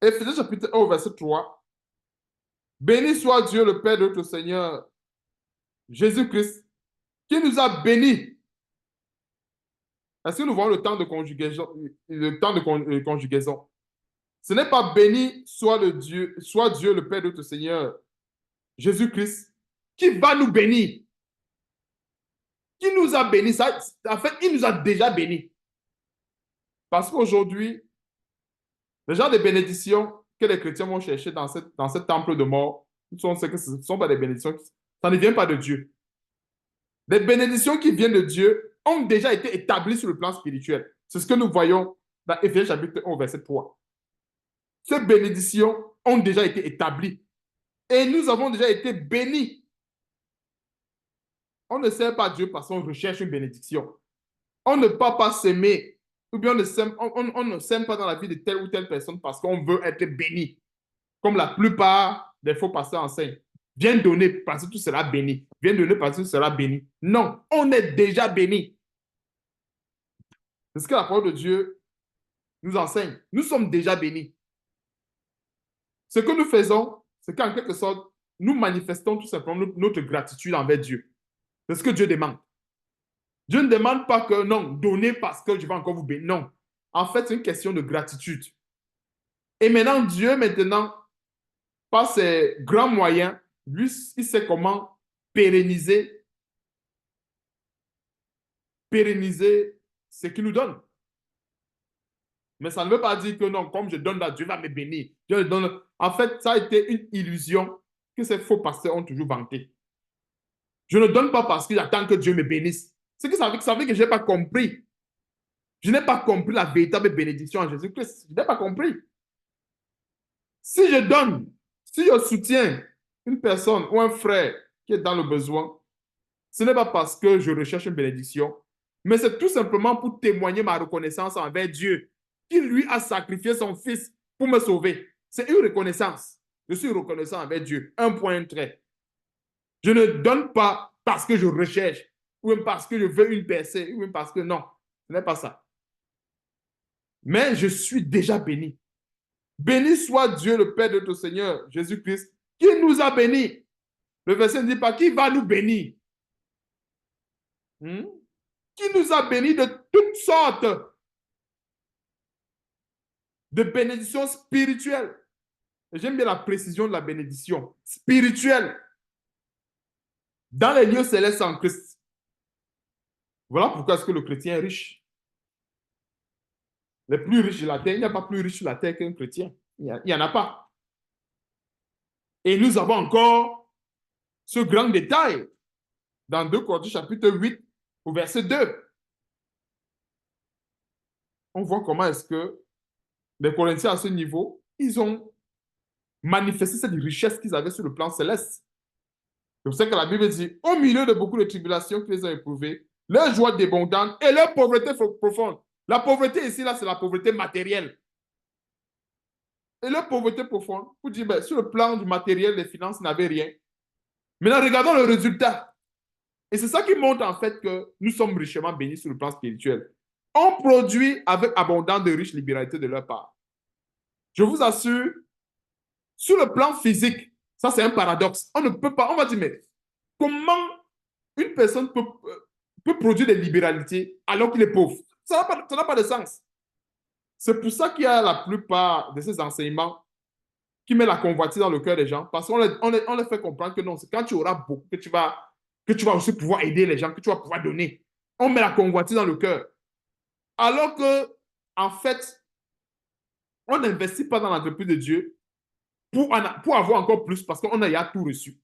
Éphésiens chapitre 1, verset 3. Béni soit Dieu, le Père de notre Seigneur Jésus-Christ, qui nous a bénis. Est-ce que nous voyons le temps de conjugaison? Conjugaison. Ce n'est pas béni soit Dieu, le Père de notre Seigneur Jésus-Christ, qui va nous bénir. Qui nous a bénis. En fait, il nous a déjà bénis. Parce qu'aujourd'hui, le genre de bénédictions que les chrétiens vont chercher dans ce temple de mort, ce ne sont pas des bénédictions, ça ne vient pas de Dieu. Les bénédictions qui viennent de Dieu ont déjà été établies sur le plan spirituel. C'est ce que nous voyons dans Éphésiens chapitre 1, verset 3. Ces bénédictions ont déjà été établies. Et nous avons déjà été bénis. On ne sert pas Dieu parce qu'on recherche une bénédiction. On ne peut pas s'aimer, ou bien on ne s'aime pas dans la vie de telle ou telle personne parce qu'on veut être béni. Comme la plupart des faux pasteurs enseignent. Viens donner parce que tu seras béni. Viens donner parce que tu seras béni. Non, on est déjà béni. C'est ce que la parole de Dieu nous enseigne. Nous sommes déjà bénis. Ce que nous faisons, c'est qu'en quelque sorte, nous manifestons tout simplement notre gratitude envers Dieu. C'est ce que Dieu demande. Dieu ne demande pas que non, donnez parce que je vais encore vous bénir. Non. En fait, c'est une question de gratitude. Et maintenant, Dieu, par ses grands moyens, lui, il sait comment pérenniser ce qu'il nous donne. Mais ça ne veut pas dire que non, comme je donne là, Dieu va me bénir. Dieu donne. En fait, ça a été une illusion que ces faux pasteurs ont toujours vanté. Je ne donne pas parce que j'attends que Dieu me bénisse. C'est que ça veut que je n'ai pas compris. Je n'ai pas compris la véritable bénédiction en Jésus-Christ. Je n'ai pas compris. Si je donne, si je soutiens une personne ou un frère qui est dans le besoin, ce n'est pas parce que je recherche une bénédiction, mais c'est tout simplement pour témoigner ma reconnaissance envers Dieu, qui lui a sacrifié son fils pour me sauver. C'est une reconnaissance. Je suis reconnaissant envers Dieu. Un point, un trait. Je ne donne pas parce que je recherche, ou même parce que je veux une percée, ou même parce que non, ce n'est pas ça. Mais je suis déjà béni. Béni soit Dieu, le Père de notre Seigneur Jésus-Christ, qui nous a bénis. Le verset ne dit pas qui va nous bénir. Qui nous a bénis de toutes sortes de bénédictions spirituelles. J'aime bien la précision de la bénédiction spirituelle dans les lieux célestes en Christ. Voilà pourquoi est-ce que le chrétien est riche. Les plus riches de la terre, il n'y a pas plus riche sur la terre qu'un chrétien. Il n'y en a pas. Et nous avons encore ce grand détail dans 2 Corinthiens chapitre 8 au verset 2. On voit comment est-ce que les Corinthiens à ce niveau, ils ont manifester cette richesse qu'ils avaient sur le plan céleste. C'est pour ça que la Bible dit, au milieu de beaucoup de tribulations qu'ils ont éprouvées, leur joie débondante et leur pauvreté profonde. La pauvreté ici, là, c'est la pauvreté matérielle. Et leur pauvreté profonde, vous dire, ben, sur le plan du matériel, les finances ils n'avaient rien. Maintenant, regardons le résultat. Et c'est ça qui montre en fait que nous sommes richement bénis sur le plan spirituel. On produit avec abondance de riches libéralités de leur part. Je vous assure, sur le plan physique, ça c'est un paradoxe. On ne peut pas, on va dire, mais comment une personne peut produire des libéralités alors qu'il est pauvre? Ça n'a pas de sens. C'est pour ça qu'il y a la plupart de ces enseignements qui met la convoitise dans le cœur des gens, parce qu'on les fait comprendre que non, c'est quand tu auras beaucoup que tu vas aussi pouvoir aider les gens, que tu vas pouvoir donner. On met la convoitise dans le cœur. Alors que, en fait, on n'investit pas dans l'entreprise de Dieu pour avoir encore plus, parce qu'on a déjà tout reçu.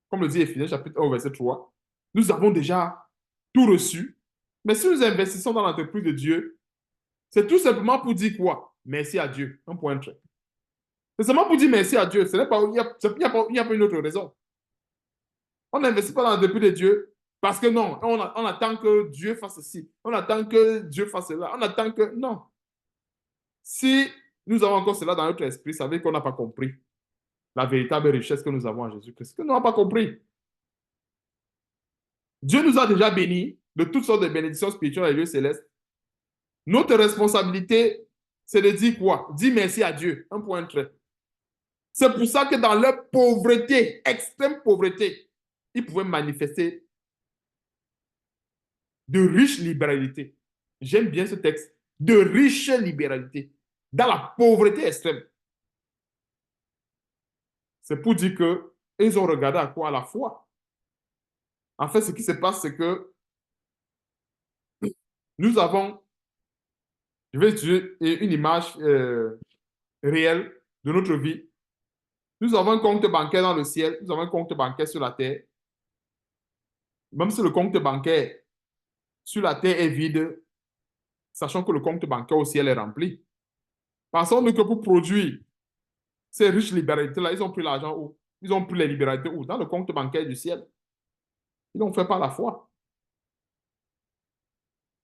Comme le dit Éphésiens chapitre 1, verset 3, nous avons déjà tout reçu. Mais si nous investissons dans l'entreprise de Dieu, c'est tout simplement pour dire quoi? Merci à Dieu. Un point très. C'est seulement pour dire merci à Dieu. Il n'y a pas une autre raison. On n'investit pas dans l'entreprise de Dieu parce que non, on attend que Dieu fasse ceci. On attend que Dieu fasse cela. On attend que... Non. Si nous avons encore cela dans notre esprit, ça veut dire qu'on n'a pas compris la véritable richesse que nous avons en Jésus-Christ. Que nous n'avons pas compris. Dieu nous a déjà bénis de toutes sortes de bénédictions spirituelles dans les lieux célestes. Notre responsabilité, c'est de dire quoi? Dire merci à Dieu. Un point très. C'est pour ça que dans leur pauvreté, extrême pauvreté, ils pouvaient manifester de riches libéralités. J'aime bien ce texte. De riches libéralités. Dans la pauvreté extrême. C'est pour dire qu'ils ont regardé à quoi? À la foi. En fait, ce qui se passe, c'est que nous avons, je vais utiliser une image réelle de notre vie. Nous avons un compte bancaire dans le ciel, nous avons un compte bancaire sur la terre. Même si le compte bancaire sur la terre est vide, sachant que le compte bancaire au ciel est rempli. Pensons que pour produire ces riches libéralités-là, ils ont pris l'argent où? Ils ont pris les libéralités où? Dans le compte bancaire du ciel. Ils l'ont fait par la foi.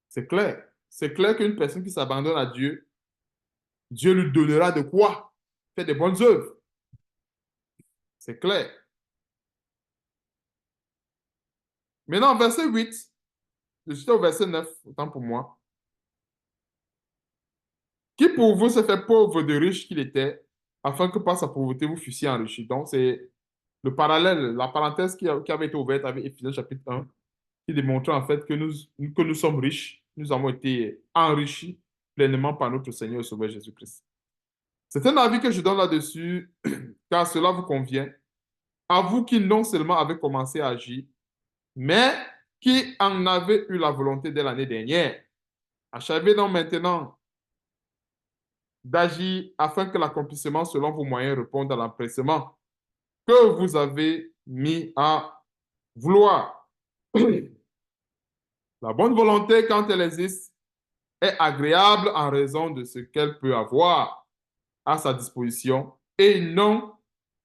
C'est clair. C'est clair qu'une personne qui s'abandonne à Dieu, Dieu lui donnera de quoi faire de bonnes œuvres. C'est clair. Maintenant, verset 8, je suis au verset 9, autant pour moi. Qui pour vous se fait pauvre de riche qu'il était, afin que par sa pauvreté vous fussiez enrichis. Donc, c'est le parallèle, la parenthèse qui avait été ouverte avec Éphésiens chapitre 1, qui démontrait en fait que nous sommes riches, nous avons été enrichis pleinement par notre Seigneur et Sauveur Jésus-Christ. C'est un avis que je donne là-dessus, car cela vous convient, à vous qui non seulement avez commencé à agir, mais qui en avez eu la volonté dès l'année dernière. Achevez donc maintenant d'agir afin que l'accomplissement selon vos moyens réponde à l'empressement que vous avez mis à vouloir. La bonne volonté, quand elle existe, est agréable en raison de ce qu'elle peut avoir à sa disposition et non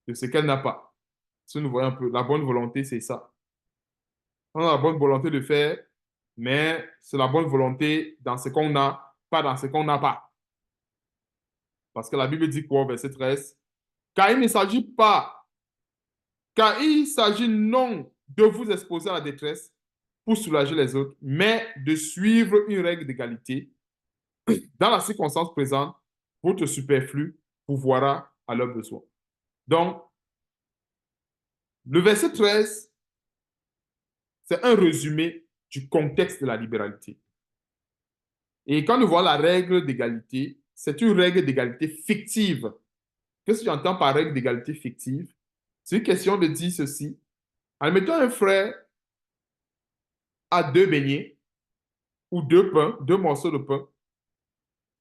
de ce qu'elle n'a pas. Si nous voyons un peu, la bonne volonté, c'est ça. On a la bonne volonté de faire, mais c'est la bonne volonté dans ce qu'on a, pas dans ce qu'on n'a pas. Parce que la Bible dit quoi, verset 13? Car il ne s'agit pas, car il s'agit non de vous exposer à la détresse pour soulager les autres, mais de suivre une règle d'égalité. Dans la circonstance présente, votre superflu pourvoira à leurs besoins. Donc, le verset 13, c'est un résumé du contexte de la libéralité. Et quand nous voyons la règle d'égalité, c'est une règle d'égalité fictive. Qu'est-ce que j'entends par règle d'égalité fictive? C'est une question de dire ceci. Admettons un frère a deux beignets ou deux pains, deux morceaux de pain.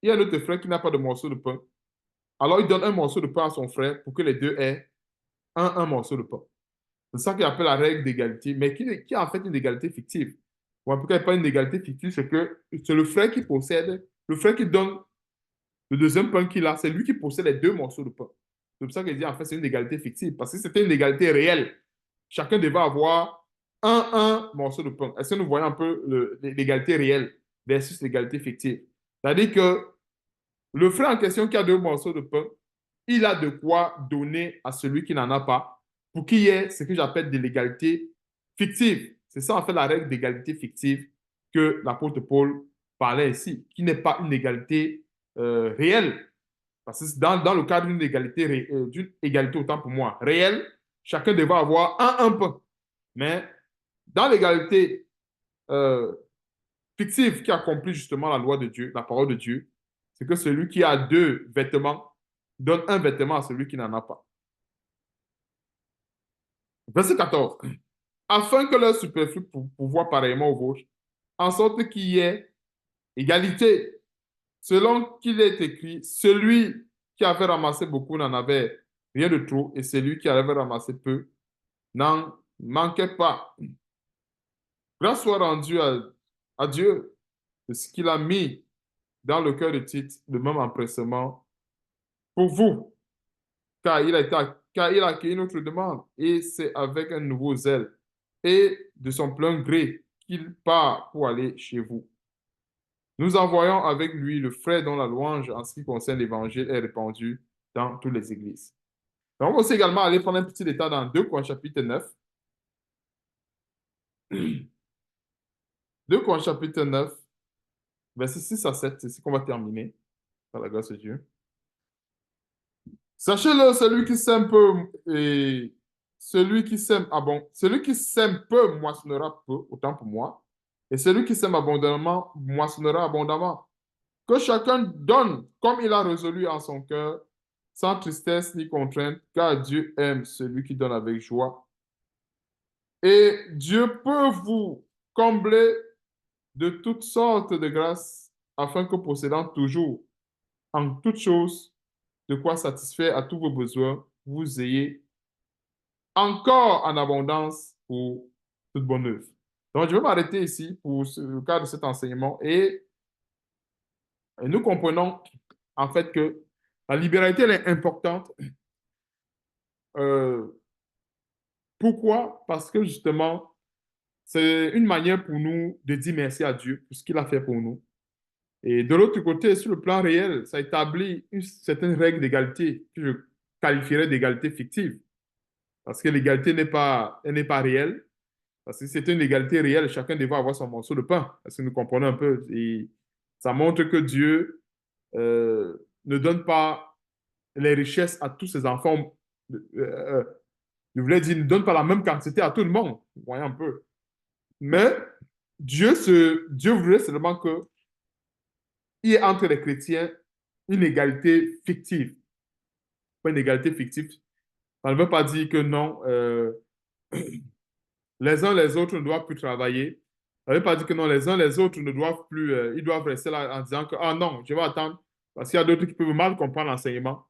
Il y a un autre frère qui n'a pas de morceau de pain. Alors, il donne un morceau de pain à son frère pour que les deux aient un morceau de pain. C'est ça qu'il appelle la règle d'égalité, mais qui est en fait une égalité fictive. Ou en tout cas, pas une égalité fictive, c'est que c'est le frère qui possède, le frère qui donne le deuxième pain qu'il a, c'est lui qui possède les deux morceaux de pain. C'est pour ça que je dis, en fait, c'est une égalité fictive. Parce que si c'était une égalité réelle, chacun devait avoir un morceau de pain. Est-ce que nous voyons un peu l'égalité réelle versus l'égalité fictive? C'est-à-dire que le frère en question qui a deux morceaux de pain, il a de quoi donner à celui qui n'en a pas pour qu'il y ait ce que j'appelle de l'égalité fictive. C'est ça, en fait, la règle d'égalité fictive que l'apôtre Paul parlait ici, qui n'est pas une égalité réelle. Parce que dans le cadre d'une égalité, autant pour moi, réelle, chacun devrait avoir un pain. Mais dans l'égalité euh, fictive qui accomplit justement la loi de Dieu, la parole de Dieu, c'est que celui qui a deux vêtements donne un vêtement à celui qui n'en a pas. Verset 14. Afin que leur superflu pouvoir pareillement au vôtre, en sorte qu'il y ait égalité, selon qu'il est écrit, celui qui avait ramassé beaucoup n'en avait rien de trop, et celui qui avait ramassé peu n'en manquait pas. Grâce soit rendue à Dieu de ce qu'il a mis dans le cœur de Tite, le même empressement pour vous, car il a accueilli notre demande, et c'est avec un nouveau zèle et de son plein gré qu'il part pour aller chez vous. Nous envoyons avec lui le frère dont la louange en ce qui concerne l'évangile est répandue dans toutes les églises. Donc, on va aussi également aller prendre un petit détail dans 2 Corinthiens chapitre 9. 2 Corinthiens chapitre 9, versets 6 à 7, c'est ce qu'on va terminer par la grâce de Dieu. Sachez-le, celui qui sème peu et celui qui sème peu moissonnera peu, autant pour moi, et celui qui sème abondamment moissonnera abondamment. Que chacun donne comme il a résolu en son cœur, sans tristesse ni contrainte, car Dieu aime celui qui donne avec joie. Et Dieu peut vous combler de toutes sortes de grâces, afin que possédant toujours en toutes choses de quoi satisfaire à tous vos besoins, vous ayez encore en abondance pour toute bonne œuvre. Donc, je vais m'arrêter ici pour le cas de cet enseignement et nous comprenons en fait que la libéralité, elle est importante. Euh, Pourquoi? Parce que justement, c'est une manière pour nous de dire merci à Dieu pour ce qu'il a fait pour nous. Et de l'autre côté, sur le plan réel, ça établit une certaine règle d'égalité que je qualifierais d'égalité fictive. Parce que l'égalité elle n'est pas réelle. Parce que c'est une égalité réelle, chacun devrait avoir son morceau de pain. Est-ce que nous comprenons un peu? Et ça montre que Dieu ne donne pas les richesses à tous ses enfants. Je voulais dire, ne donne pas la même quantité à tout le monde. Vous voyez un peu. Mais Dieu voulait seulement qu'il y ait entre les chrétiens une égalité fictive. Pas une égalité fictive. Ça ne veut pas dire que non, les uns les autres ne doivent plus travailler. Ça ne veut pas dire que non, les uns les autres ne doivent plus, ils doivent rester là en disant que, ah non, je vais attendre, parce qu'il y a d'autres qui peuvent mal comprendre l'enseignement,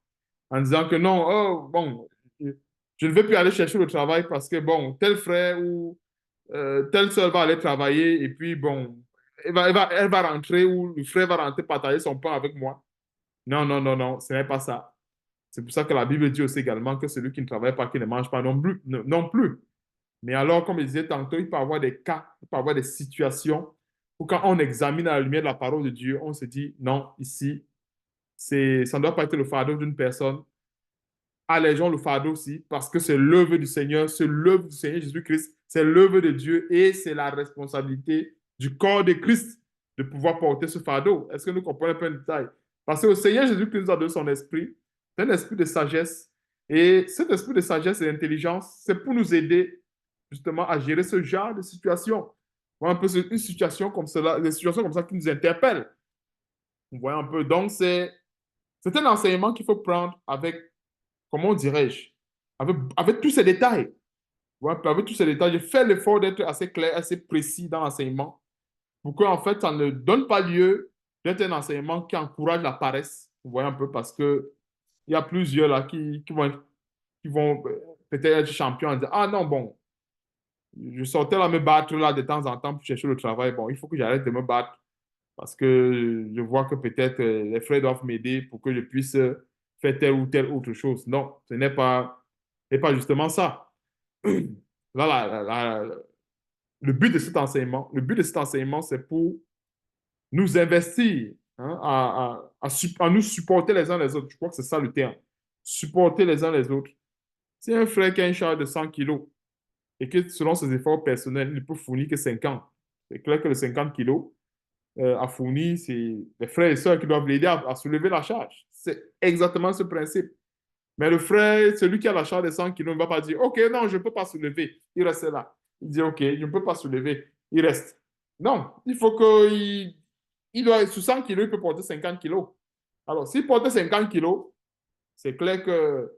en disant que non, oh, bon, je ne vais plus aller chercher le travail parce que, bon, tel frère ou telle sœur va aller travailler et puis, bon, elle va rentrer ou le frère va rentrer partager son pain avec moi. Non, non, non, non, ce n'est pas ça. C'est pour ça que la Bible dit aussi également que celui qui ne travaille pas, qui ne mange pas non plus. Non plus. Mais alors, comme je disais tantôt, il peut y avoir des cas, il peut y avoir des situations où quand on examine à la lumière de la parole de Dieu, on se dit, non, ici, ça ne doit pas être le fardeau d'une personne. Allégeons le fardeau aussi, parce que c'est l'œuvre du Seigneur, c'est l'œuvre du Seigneur Jésus-Christ, c'est l'œuvre de Dieu et c'est la responsabilité du corps de Christ de pouvoir porter ce fardeau. Est-ce que nous comprenons un peu le détail? Parce que le Seigneur Jésus-Christ nous a donné son esprit, c'est un esprit de sagesse. Et cet esprit de sagesse et d'intelligence, c'est pour nous aider justement à gérer ce genre de situation. Voilà un peu une situation comme cela, des situations comme ça qui nous interpellent. Vous voyez un peu. Donc, c'est un enseignement qu'il faut prendre avec, comment dirais-je, avec tous ces détails. Ouais, avec tous ces détails, je fais l'effort d'être assez clair, assez précis dans l'enseignement pour qu'en fait, ça ne donne pas lieu d'être un enseignement qui encourage la paresse. Vous voyez un peu, parce que il y a plusieurs là qui vont peut-être être champions en disant, ah non, bon, je sortais là me battre là de temps en temps pour chercher le travail. Bon, il faut que j'arrête de me battre parce que je vois que peut-être les frères doivent m'aider pour que je puisse faire telle ou telle autre chose. Non, ce n'est pas justement ça. Là, le but de cet enseignement, c'est pour nous investir, hein, à nous supporter les uns les autres. Je crois que c'est ça le terme. Supporter les uns les autres. Si un frère qui a une charge de 100 kilos et que selon ses efforts personnels, il ne peut fournir que 50, c'est clair que le 50 kilos à fournir, c'est les frères et sœurs qui doivent l'aider à soulever la charge. C'est exactement ce principe. Mais le frère, celui qui a la charge de 100 kilos, ne va pas dire, OK, non, je ne peux pas soulever. Il reste là. Il dit, OK, je ne peux pas soulever. Il reste. Non, il faut il doit, sous 100 kilos, il peut porter 50 kilos. Alors, s'il porte 50 kilos, c'est clair que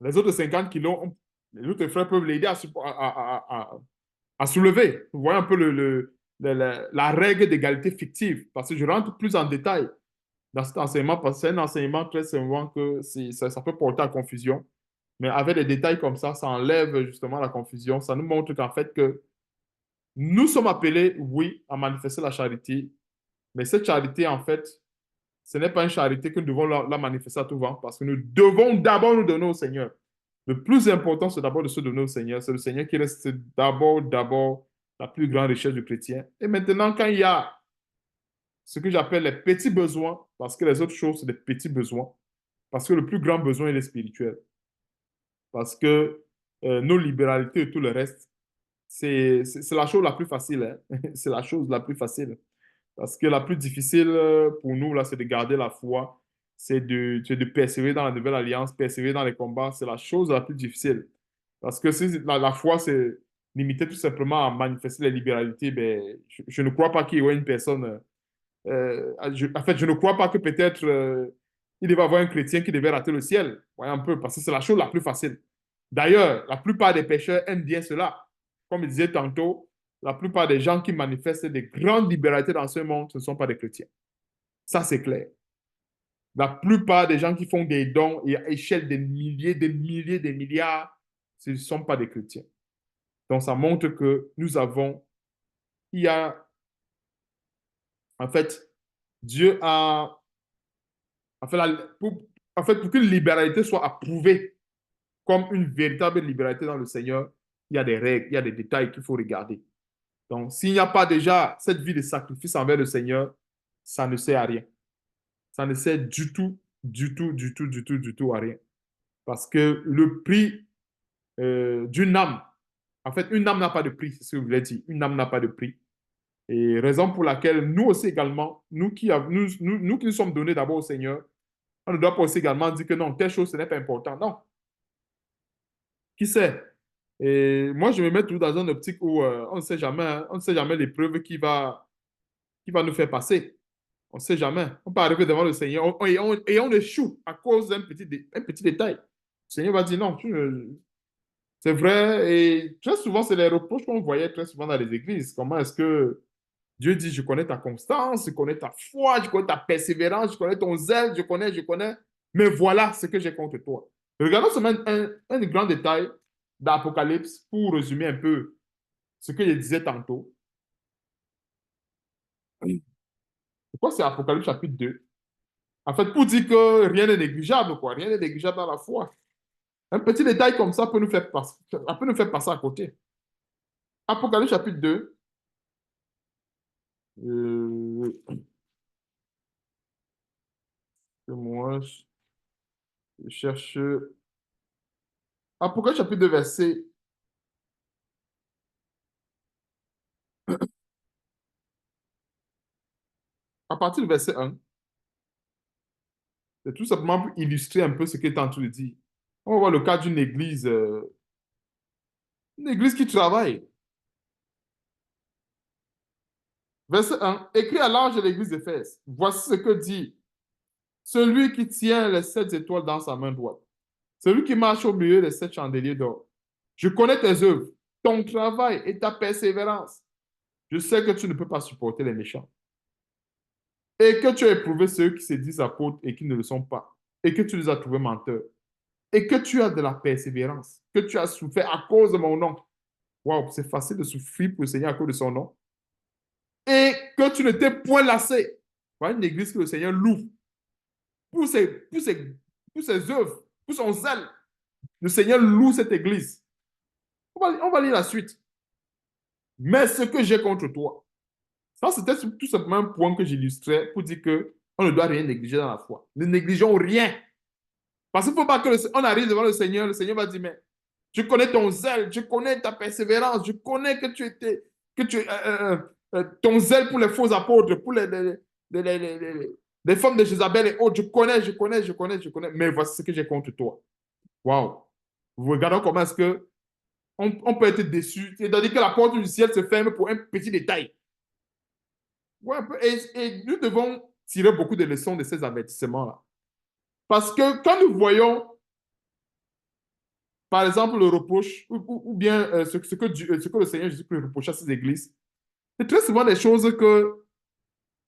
les autres 50 kilos, les autres frères peuvent l'aider à soulever. Vous voyez un peu la règle d'égalité fictive, parce que je rentre plus en détail dans cet enseignement, parce que c'est un enseignement très souvent que ça peut porter à confusion. Mais avec des détails comme ça enlève justement la confusion. Ça nous montre qu'en fait, que nous sommes appelés, oui, à manifester la charité, mais cette charité, en fait, ce n'est pas une charité que nous devons la manifester à tout vent, parce que nous devons d'abord nous donner au Seigneur. Le plus important, c'est d'abord de se donner au Seigneur. C'est le Seigneur qui reste d'abord, la plus grande richesse du chrétien. Et maintenant, quand il y a ce que j'appelle les petits besoins, parce que les autres choses, c'est des petits besoins, parce que le plus grand besoin, il est spirituel. Parce que nos libéralités et tout le reste, c'est la chose la plus facile. Hein. C'est la chose la plus facile. Parce que la plus difficile pour nous, là, c'est de garder la foi, c'est de persévérer dans la nouvelle alliance, persévérer dans les combats. C'est la chose la plus difficile. Parce que si la foi, c'est limité tout simplement à manifester les libéralités, ben, je ne crois pas qu'il y ait une personne. En fait, je ne crois pas que peut-être il devait y avoir un chrétien qui devait rater le ciel. Voyez un peu, parce que c'est la chose la plus facile. D'ailleurs, la plupart des pécheurs aiment bien cela. Comme je disais tantôt, la plupart des gens qui manifestent des grandes libéralités dans ce monde, ce ne sont pas des chrétiens. Ça, c'est clair. La plupart des gens qui font des dons et à échelle des milliers, des milliers, des milliards, ce ne sont pas des chrétiens. Donc, ça montre que il y a, en fait, Dieu a, en fait, pour qu'une libéralité soit approuvée comme une véritable libéralité dans le Seigneur, il y a des règles, il y a des détails qu'il faut regarder. Donc, s'il n'y a pas déjà cette vie de sacrifice envers le Seigneur, ça ne sert à rien. Ça ne sert du tout, du tout, du tout, du tout, du tout à rien. Parce que le prix d'une âme, en fait, une âme n'a pas de prix, c'est ce que je voulais dire. Une âme n'a pas de prix. Et raison pour laquelle nous aussi également, nous qui nous sommes donnés d'abord au Seigneur, on ne doit pas aussi également dire que non, telle chose, ce n'est pas important. Non. Qui sait? Et moi, je me mets toujours dans une optique où on ne sait jamais, hein, on ne sait jamais l'épreuve qui va nous faire passer. On ne sait jamais. On peut arriver devant le Seigneur et on échoue à cause un petit détail. Le Seigneur va dire non, c'est vrai. Et très souvent, c'est les reproches qu'on voyait très souvent dans les églises. Comment est-ce que Dieu dit, je connais ta constance, je connais ta foi, je connais ta persévérance, je connais ton zèle, je connais, mais voilà ce que j'ai contre toi. Regardons seulement un grand détail d'Apocalypse pour résumer un peu ce que je disais tantôt. Pourquoi c'est Apocalypse chapitre 2? En fait, pour dire que rien n'est négligeable, quoi. Rien n'est négligeable dans la foi. Un petit détail comme ça peut nous faire passer à côté. Apocalypse chapitre 2. Euh, moi, je cherche. Apocalypse chapitre 2, à partir du verset 1. C'est tout simplement pour illustrer un peu ce qu'il est en train de dire. On va voir le cas une église qui travaille. Verset 1. Écrit à l'ange de l'église d'Éphèse. Voici ce que dit celui qui tient les 7 étoiles dans sa main droite. Celui qui marche au milieu des 7 chandeliers d'or. Je connais tes œuvres, ton travail et ta persévérance. Je sais que tu ne peux pas supporter les méchants. Et que tu as éprouvé ceux qui se disent apôtres et qui ne le sont pas. Et que tu les as trouvés menteurs. Et que tu as de la persévérance. Que tu as souffert à cause de mon nom. Waouh, c'est facile de souffrir pour le Seigneur à cause de son nom. Et que tu ne t'es point lassé. Voilà une église que le Seigneur loue. pour pour ses œuvres, pour son zèle. Le Seigneur loue cette église. On va lire la suite. Mais ce que j'ai contre toi, ça c'était tout simplement un point que j'illustrais pour dire que on ne doit rien négliger dans la foi. Ne négligeons rien. Parce qu'il ne faut pas que on arrive devant le Seigneur va dire, mais je connais ton zèle, je connais ta persévérance, je connais que tu étais, que tu, ton zèle pour les faux apôtres, pour les femmes de Jézabel et autres, je connais, mais voici ce que j'ai contre toi. Waouh! Regardons comment est-ce que on peut être déçu, c'est-à-dire que la porte du ciel se ferme pour un petit détail. Ouais, et nous devons tirer beaucoup de leçons de ces avertissements-là. Parce que quand nous voyons, par exemple, le reproche, ou bien ce que le Seigneur Jésus-Christ reproche à ces églises, c'est très souvent des choses que,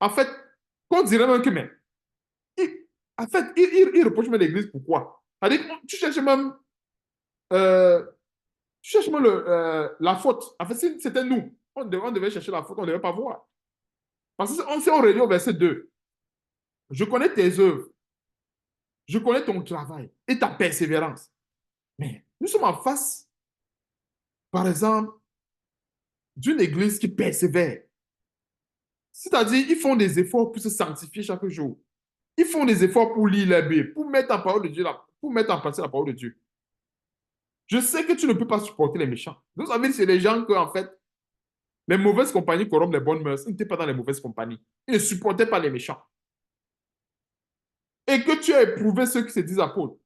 en fait, qu'on dirait même que, mais, en fait, il reproche même l'église, pourquoi? C'est-à-dire, euh, tu cherches même la faute. En fait, si c'était nous, on devait chercher la faute, on ne devait pas voir. Parce que si on revient au verset 2, je connais tes œuvres, je connais ton travail et ta persévérance. Mais nous sommes en face, par exemple, d'une église qui persévère. C'est-à-dire, ils font des efforts pour se sanctifier chaque jour. Ils font des efforts pour lire la Bible, pour mettre en parole de Dieu, pour mettre en pratique la parole de Dieu. Je sais que tu ne peux pas supporter les méchants. Vous savez, c'est les gens que, en fait, les mauvaises compagnies corrompent les bonnes mœurs. Ils n'étaient pas dans les mauvaises compagnies. Ils ne supportaient pas les méchants. Et que tu as éprouvé ceux qui se disent apôtres,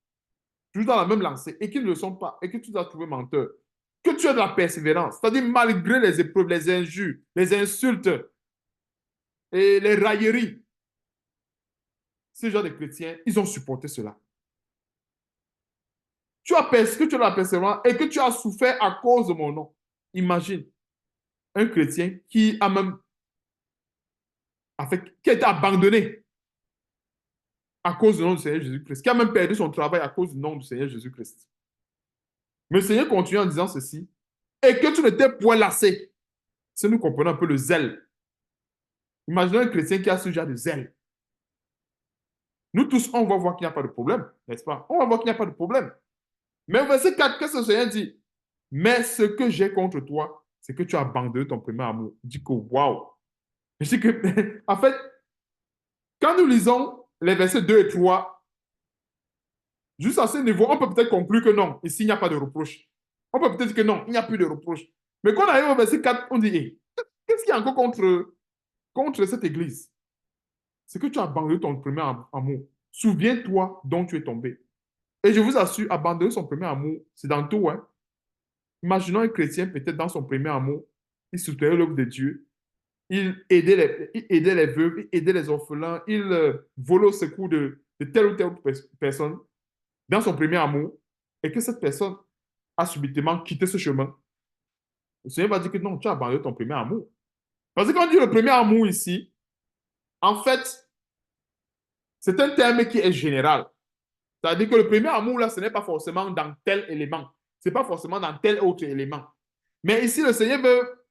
toujours dans la même lancée, et qui ne le sont pas, et que tu as trouvé menteur. Que tu as de la persévérance, c'est-à-dire malgré les épreuves, les injures, les insultes et les railleries. Ces gens de chrétiens, ils ont supporté cela. Que tu as la persévérance et que tu as souffert à cause de mon nom. Imagine un chrétien qui a même qui a été abandonné à cause du nom du Seigneur Jésus-Christ, qui a même perdu son travail à cause du nom du Seigneur Jésus-Christ. Mais le Seigneur continue en disant ceci, et que tu ne t'es point lassé. Si nous comprenons un peu le zèle. Imaginez un chrétien qui a ce genre de zèle. Nous tous, on va voir qu'il n'y a pas de problème, n'est-ce pas? On va voir qu'il n'y a pas de problème. Mais au verset 4, qu'est-ce que le Seigneur dit? Mais ce que j'ai contre toi, c'est que tu as abandonné ton premier amour. Je dis que waouh! Je dis que, en fait, quand nous lisons les versets 2 et 3, juste à ce niveau, on peut peut-être conclure que non, ici, il n'y a pas de reproche. On peut peut-être dire que non, il n'y a plus de reproche. Mais quand on arrive au verset 4, on dit, hey, qu'est-ce qu'il y a encore contre cette église? C'est que tu as abandonné ton premier amour. Souviens-toi dont tu es tombé. Et je vous assure, abandonner son premier amour, c'est dans tout, hein. Imaginons un chrétien, peut-être dans son premier amour, il soutenait l'œuvre de Dieu, il aidait les veuves, il aidait les orphelins, il volait au secours de telle ou telle personne dans son premier amour, et que cette personne a subitement quitté ce chemin. Le Seigneur va dire que non, tu as abandonné ton premier amour. Parce que quand on dit le premier amour ici, en fait, c'est un terme qui est général. C'est-à-dire que le premier amour, là, ce n'est pas forcément dans tel élément. Ce n'est pas forcément dans tel autre élément. Mais ici, le Seigneur veut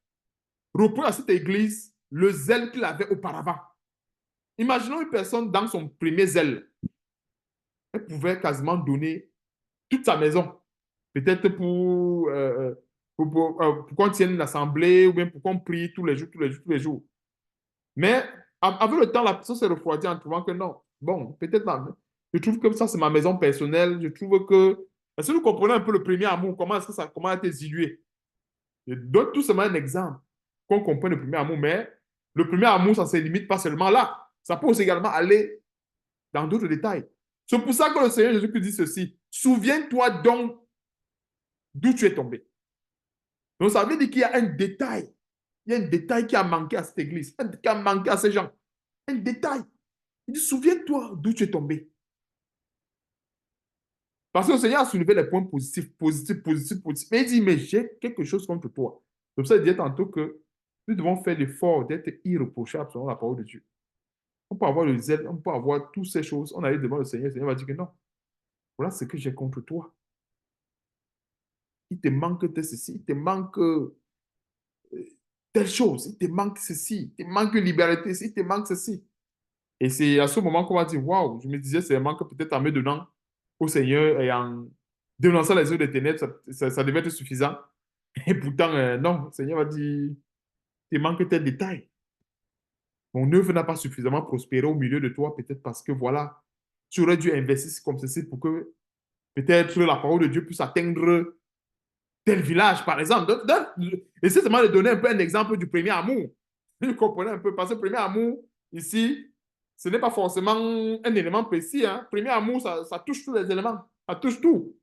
reprendre à cette église le zèle qu'il avait auparavant. Imaginons une personne dans son premier zèle. Elle pouvait quasiment donner toute sa maison. Peut-être pour qu'on tienne l'assemblée ou bien pour qu'on prie tous les jours, tous les jours, tous les jours. Mais avec le temps, la personne s'est refroidie en trouvant que non. Bon, peut-être je trouve que ça, c'est ma maison personnelle. Je trouve que. Est-ce que vous comprenez un peu le premier amour? Comment est-ce que ça comment a été dilué? Je donne tout simplement un exemple qu'on comprenne le premier amour, mais le premier amour, ça ne se limite pas seulement là. Ça peut aussi également aller dans d'autres détails. C'est pour ça que le Seigneur Jésus dit ceci. Souviens-toi donc d'où tu es tombé. Donc, ça veut dire qu'il y a un détail. Il y a un détail qui a manqué à cette église, qui a manqué à ces gens. Un détail. Il dit, souviens-toi d'où tu es tombé. Parce que le Seigneur a soulevé les points positifs, positifs, positifs, positifs. Mais il dit, mais j'ai quelque chose contre toi. C'est pour ça qu'il dit tantôt que nous devons faire l'effort d'être irréprochables selon la parole de Dieu. On peut avoir le zèle, on peut avoir toutes ces choses. On arrive devant le Seigneur va dire que non. Voilà ce que j'ai contre toi. Il te manque de ceci, il te manque telle chose, il te manque ceci, il te manque liberté, il te manque ceci. Et c'est à ce moment qu'on va dire, waouh, je me disais seulement que peut-être en me donnant au Seigneur et en dénonçant les œuvres des ténèbres, ça devait être suffisant. Et pourtant, non, le Seigneur va dire, il manque tel détail. Mon œuvre n'a pas suffisamment prospéré au milieu de toi, peut-être parce que voilà, tu aurais dû investir comme ceci pour que peut-être la parole de Dieu puisse atteindre tel village, par exemple. Essayez seulement de donner un peu un exemple du premier amour. Vous comprenez un peu, parce que le premier amour, ici, ce n'est pas forcément un élément précis. Hein. Premier amour, ça touche tous les éléments. Ça touche tout.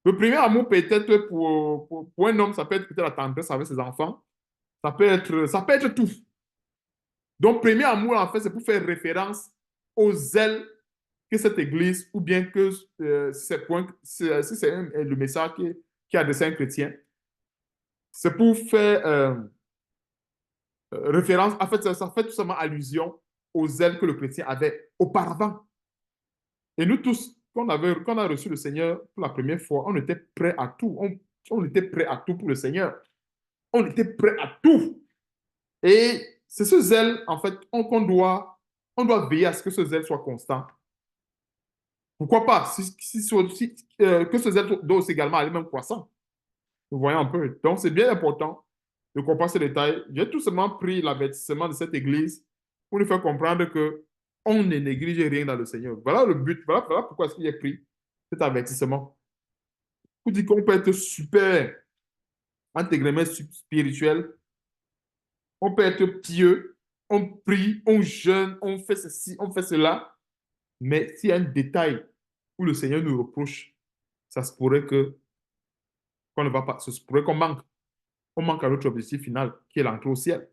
Le premier amour, peut-être pour un homme, ça peut être peut-être la tendresse avec ses enfants. Ça peut être tout. Donc, premier amour, en fait, c'est pour faire référence aux zèle que cette église, ou bien que si c'est le message qui est adressé à un chrétien, c'est pour faire référence, en fait, ça fait tout simplement allusion aux zèle que le chrétien avait auparavant. Et nous tous, quand on a reçu le Seigneur pour la première fois, on était prêts à tout. On était prêts à tout pour le Seigneur. On était prêts à tout. Et c'est ce zèle, en fait, on doit veiller à ce que ce zèle soit constant. Pourquoi pas que ce zèle doit aussi également aller même croissant. Vous voyez un peu. Donc, c'est bien important de comprendre ces détails. J'ai tout simplement pris l'avertissement de cette église pour nous faire comprendre que on ne néglige rien dans le Seigneur. Voilà le but. Voilà pourquoi est-ce qu'il a pris cet avertissement. Pour dire qu'on peut être super intégralement spirituel, on peut être pieux, on prie, on jeûne, on fait ceci, on fait cela. Mais s'il y a un détail où le Seigneur nous reproche, ça se pourrait qu'on ne va pas, ça se pourrait qu'on manque. On manque à notre objectif final, qui est l'entrée au ciel.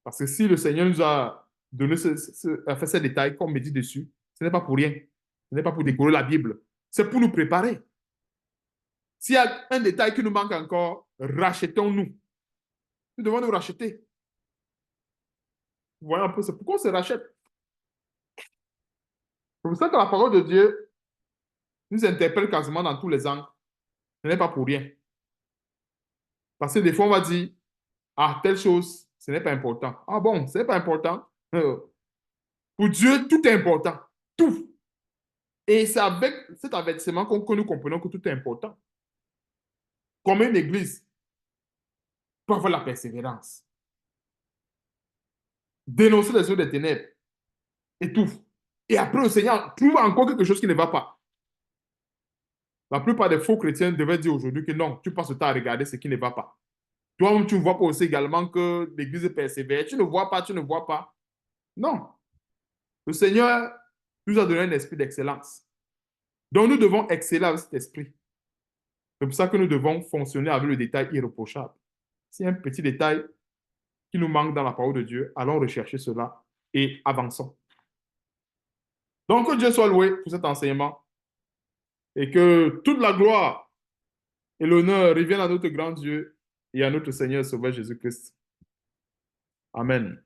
Parce que si le Seigneur nous a donné a fait ces détails qu'on médite dessus, ce n'est pas pour rien. Ce n'est pas pour décorer la Bible. C'est pour nous préparer. S'il y a un détail qui nous manque encore, rachetons-nous. Nous devons nous racheter. Vous voyez un peu, c'est pourquoi on se rachète. C'est pour ça que la parole de Dieu nous interpelle quasiment dans tous les angles. Ce n'est pas pour rien. Parce que des fois, on va dire, ah, telle chose, ce n'est pas important. Ah bon, ce n'est pas important. Pour Dieu, tout est important. Tout. Et c'est avec cet avertissement que nous comprenons que tout est important. Comme une église doit avoir la persévérance, dénoncer les œuvres des ténèbres et tout. Et après, le Seigneur trouve encore quelque chose qui ne va pas. La plupart des faux chrétiens devaient dire aujourd'hui que non, tu passes le temps à regarder ce qui ne va pas. Toi-même, tu ne vois pas aussi également que l'église est persévère. Tu ne vois pas, tu ne vois pas. Non. Le Seigneur nous a donné un esprit d'excellence. Donc, nous devons exceller avec cet esprit. C'est pour ça que nous devons fonctionner avec le détail irréprochable. C'est un petit détail qui nous manque dans la parole de Dieu, allons rechercher cela et avançons. Donc, que Dieu soit loué pour cet enseignement et que toute la gloire et l'honneur reviennent à notre grand Dieu et à notre Seigneur Sauveur Jésus-Christ. Amen.